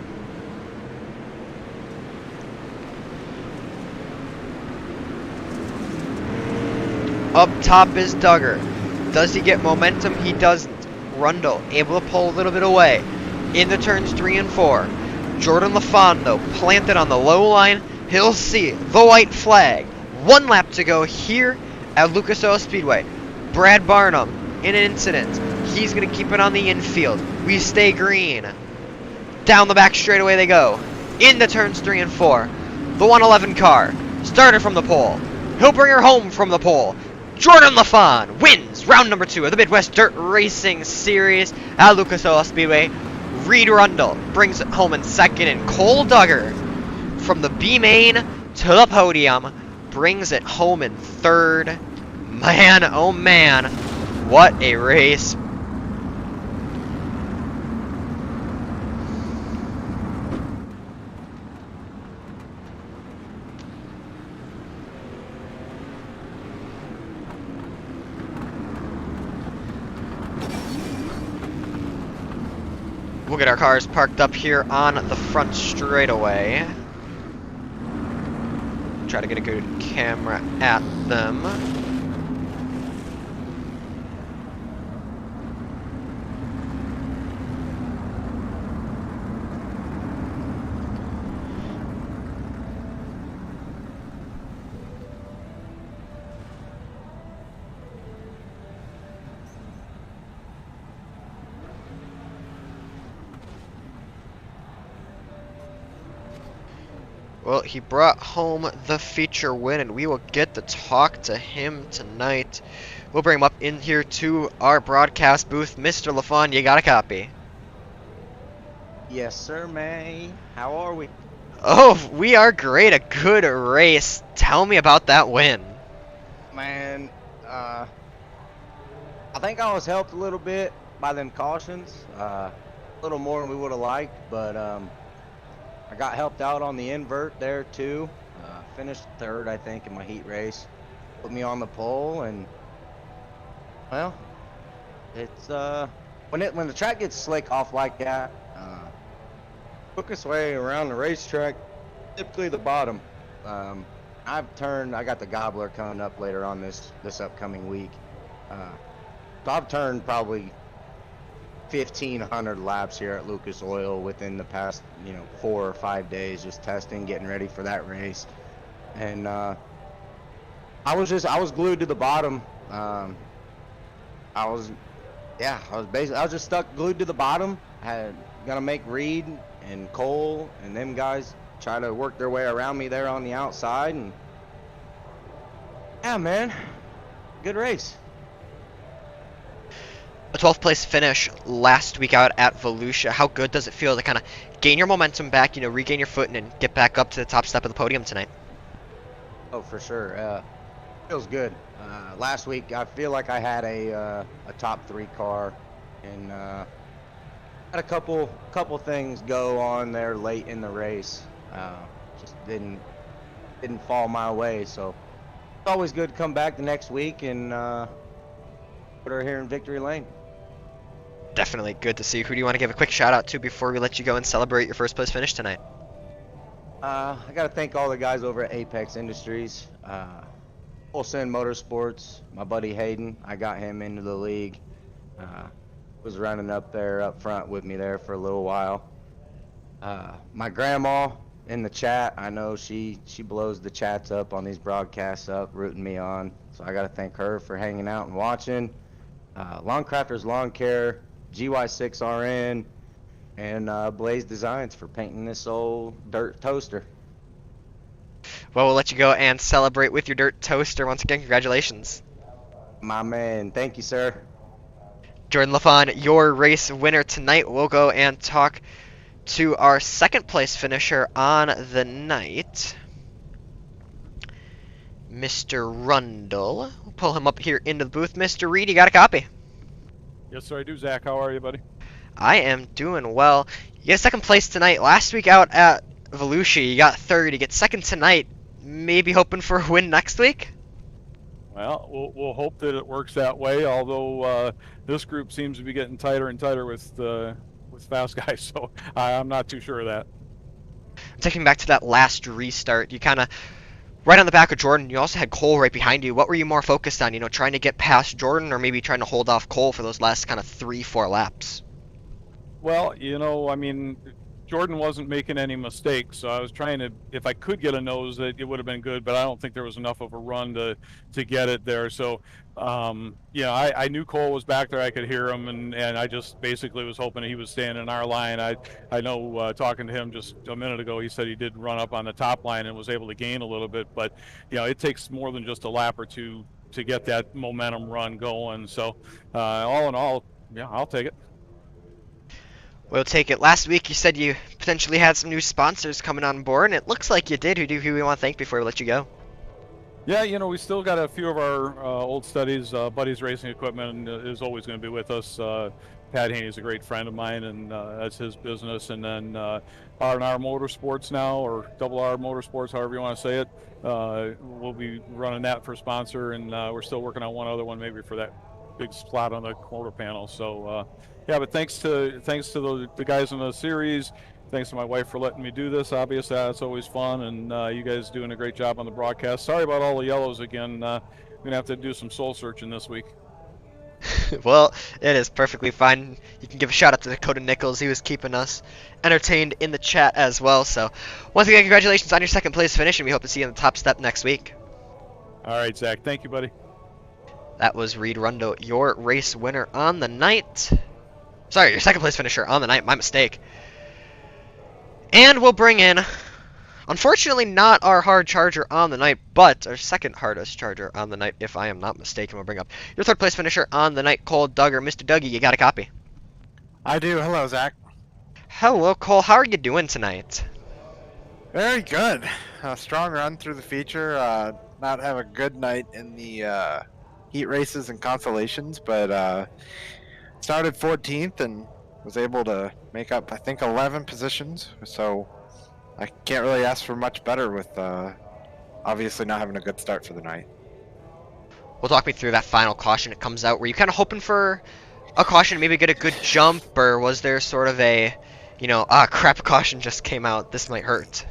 Up top is Duggar. Does he get momentum? He doesn't. Rundle able to pull a little bit away in the turns 3 and 4. Jordan LaFon, though, planted on the low line. He'll see the white flag. 1 lap to go here at Lucas Oil Speedway. Brad Barnum in an incident. He's going to keep it on the infield. We stay green. Down the back straightaway they go. Into turns 3 and 4. The 111 car started from the pole. He'll bring her home from the pole. Jordan LaFon wins round number 2 of the Midwest Dirt Racing Series at Lucas Oil Speedway. Reed Rundle brings it home in second, and Cole Duggar from the B main to the podium brings it home in third. Man, oh man, what a race. We'll get our cars parked up here on the front straightaway. Try to get a good camera at them. Well, he brought home the feature win, and we will get to talk to him tonight. We'll bring him up in here to our broadcast booth. Mr. LaFon, you got a copy? Yes, sir, man. How are we? Oh, we are great. A good race. Tell me about that win. Man, I think I was helped a little bit by them cautions. A little more than we would have liked, but I got helped out on the invert there too. finished third, I think, in my heat race. Put me on the pole, and well, it's when the track gets slick off like that, took us way around the racetrack, typically the bottom. I got the gobbler coming up later on this upcoming week. So I've turned probably 1,500 laps here at Lucas Oil within the past 4 or 5 days, just testing, getting ready for that race. And I was glued to the bottom. I was just stuck glued to the bottom. I had gonna make Reed and Cole and them guys try to work their way around me there on the outside, and yeah, man, good race. A 12th place finish last week out at Volusia. How good does it feel to kind of gain your momentum back, regain your footing and get back up to the top step of the podium tonight? Oh, for sure. Feels good. Last week, I feel like I had a top 3 car, and had a couple things go on there late in the race. Just didn't fall my way. So it's always good to come back the next week and put her here in victory lane. Definitely good to see. Who do you want to give a quick shout out to before we let you go and celebrate your first place finish tonight? I got to thank all the guys over at Apex Industries, Olsen Motorsports, my buddy Hayden. I got him into the league. Was running up there up front with me there for a little while. My grandma in the chat, I know she blows the chats up on these broadcasts up, rooting me on. So I got to thank her for hanging out and watching. Lawn Crafters Lawn Care, GY6RN, and Blaze Designs for painting this old dirt toaster. Well, we'll let you go and celebrate with your dirt toaster. Once again, congratulations. My man, thank you, sir. Jordan LaFawn, your race winner tonight. We'll go and talk to our second place finisher on the night, Mr. Rundle. We'll pull him up here into the booth. Mr. Reed, you got a copy? Yes, sir, I do, Zach. How are you, buddy? I am doing well. You got second place tonight. Last week out at Volusia, you got third. You get second tonight. Maybe hoping for a win next week? Well, we'll hope that it works that way, although this group seems to be getting tighter and tighter with fast guys, so I'm not too sure of that. Taking back to that last restart, you kind of, right on the back of Jordan, you also had Cole right behind you. What were you more focused on, trying to get past Jordan or maybe trying to hold off Cole for those last kind of 3-4 laps? Well, I mean, Jordan wasn't making any mistakes, so I was trying to, if I could get a nose, it would have been good, but I don't think there was enough of a run to get it there. So, I knew Cole was back there. I could hear him, and I just basically was hoping he was staying in our line. I know talking to him just a minute ago, he said he did run up on the top line and was able to gain a little bit, but, it takes more than just a lap or two to get that momentum run going. So, all in all, yeah, I'll take it. We'll take it. Last week you said you potentially had some new sponsors coming on board, and it looks like you did. Who we want to thank before we let you go? Yeah, we still got a few of our old studies. Buddy's Racing Equipment is always going to be with us. Pat Haney is a great friend of mine, and that's his business. And then R&R Motorsports now, or Double R Motorsports, however you want to say it. We'll be running that for sponsor, and we're still working on one other one maybe for that big slot on the quarter panel. So yeah, but thanks to the guys in the series. Thanks to my wife for letting me do this. Obviously, that's always fun, and you guys doing a great job on the broadcast. Sorry about all the yellows again. We're gonna have to do some soul searching this week. Well, it is perfectly fine. You can give a shout out to Dakota Nichols. He was keeping us entertained in the chat as well. So, once again, congratulations on your second place finish, and we hope to see you on the top step next week. All right, Zach. Thank you, buddy. That was Reed Rundo, your race winner on the night. Sorry, your second place finisher on the night. My mistake. And we'll bring in, unfortunately not our hard charger on the night, but our second hardest charger on the night, if I am not mistaken. We'll bring up your third place finisher on the night, Cole Duggar. Mr. Dougie, you got a copy? I do. Hello, Zach. Hello, Cole. How are you doing tonight? Very good. A strong run through the feature. Not have a good night in the heat races and consolations, but started 14th and was able to make up, I think, 11 positions. So I can't really ask for much better with obviously not having a good start for the night. Well, talk me through that final caution that comes out. Were you kind of hoping for a caution, maybe get a good jump, or was there sort of a, crap, caution just came out, this might hurt?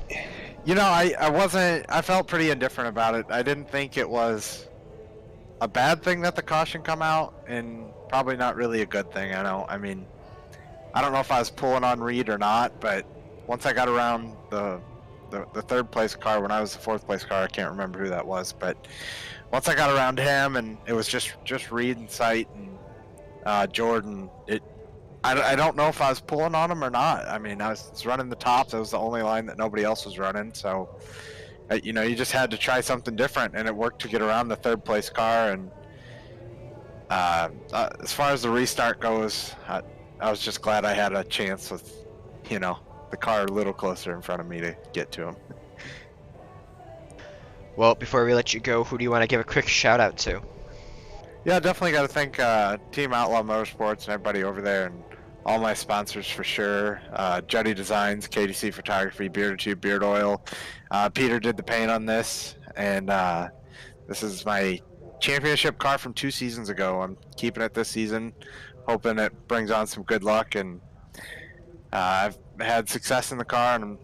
I felt pretty indifferent about it. I didn't think it was a bad thing that the caution come out, and probably not really a good thing. I don't know if I was pulling on Reed or not, but once I got around the third place car, when I was the fourth place car, I can't remember who that was, but once I got around him and it was just Reed in sight and Jordan, I don't know if I was pulling on him or not. I was running the tops. That was the only line that nobody else was running, so you just had to try something different, and it worked to get around the third place car. And as far as the restart goes, I was just glad I had a chance with, the car a little closer in front of me to get to him. Well, before we let you go, who do you want to give a quick shout out to? Yeah, definitely got to thank Team Outlaw Motorsports and everybody over there, and all my sponsors for sure. Juddy Designs, KDC Photography, Beard Tube, Beard Oil. Peter did the paint on this, and this is my championship car from 2 seasons ago. I'm keeping it this season, hoping it brings on some good luck, and I've had success in the car, and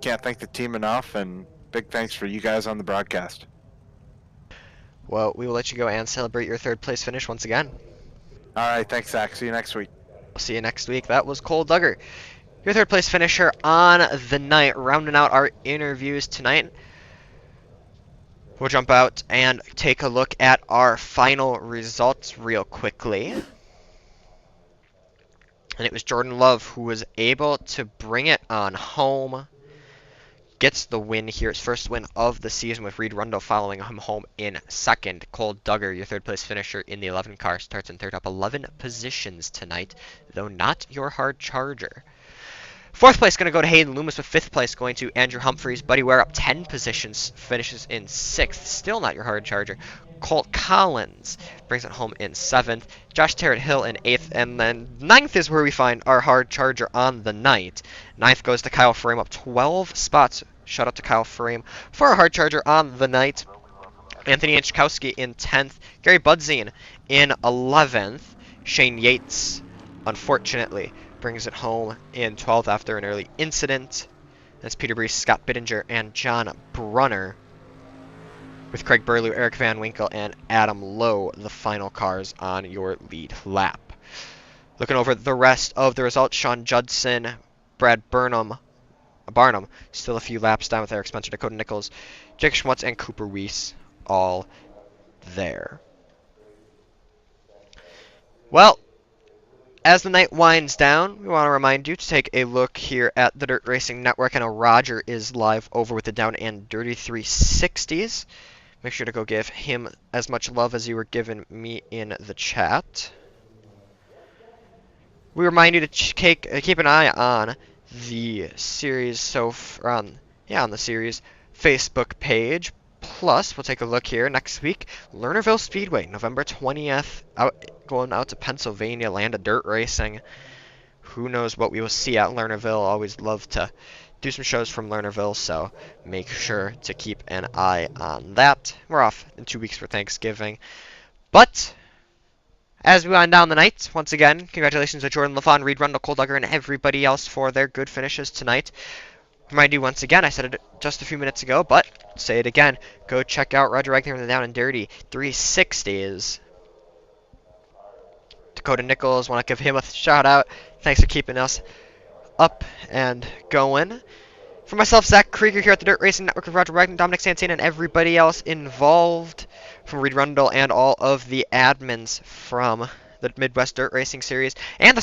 can't thank the team enough, and big thanks for you guys on the broadcast. Well, we will let you go and celebrate your third place finish once again. All right, thanks, Zach. See you next week. We'll see you next week. That was Cole Duggar, your third place finisher on the night, rounding out our interviews tonight. We'll jump out and take a look at our final results real quickly. And it was Jordan Love who was able to bring it on home. Gets the win here, his first win of the season, with Reed Rundle following him home in second. Cole Duggar, your third place finisher in the 11 car, starts in third, up 11 positions tonight, though not your hard charger. Fourth place going to go to Hayden Loomis, with fifth place going to Andrew Humphreys. Buddy Ware up 10 positions, finishes in sixth, still not your hard charger. Colt Collins brings it home in seventh. Josh Terrett Hill in eighth, and then ninth is where we find our hard charger on the night. Ninth goes to Kyle Frame, up 12 spots. Shout out to Kyle Frame for our hard charger on the night. Anthony Inchkowski in 10th. Gary Budzine in 11th. Shane Yates, unfortunately, brings it home in 12th after an early incident. That's Peter Brees, Scott Bittinger, and John Brunner, with Craig Burlew, Eric Van Winkle, and Adam Lowe, the final cars on your lead lap. Looking over the rest of the results, Sean Judson, Brad Barnum, still a few laps down with Eric Spencer, Dakota Nichols, Jake Schmutz, and Cooper Weiss, all there. Well, as the night winds down, we want to remind you to take a look here at the Dirt Racing Network. I know Roger is live over with the Down and Dirty 360s. Make sure to go give him as much love as you were giving me in the chat. We remind you to keep an eye on the series on the series Facebook page. Plus, we'll take a look here next week. Lernerville Speedway, November 20th, going out to Pennsylvania, land of dirt racing. Who knows what we will see at Lernerville. Always love to do some shows from Lernerville, so make sure to keep an eye on that. We're off in 2 weeks for Thanksgiving. But as we wind down the night, once again, congratulations to Jordan LaFawn, Reed Rundle, Cole Duggar, and everybody else for their good finishes tonight. Remind you once again, I said it just a few minutes ago, but say it again. Go check out Roger Wagner and the Down and Dirty 360s. Dakota Nichols, want to give him a shout out. Thanks for keeping us up and going. For myself, Zach Krieger here at the Dirt Racing Network with Roger Wagner, Dominic Santana, and everybody else involved, from Reed Rundle and all of the admins from the Midwest Dirt Racing Series and the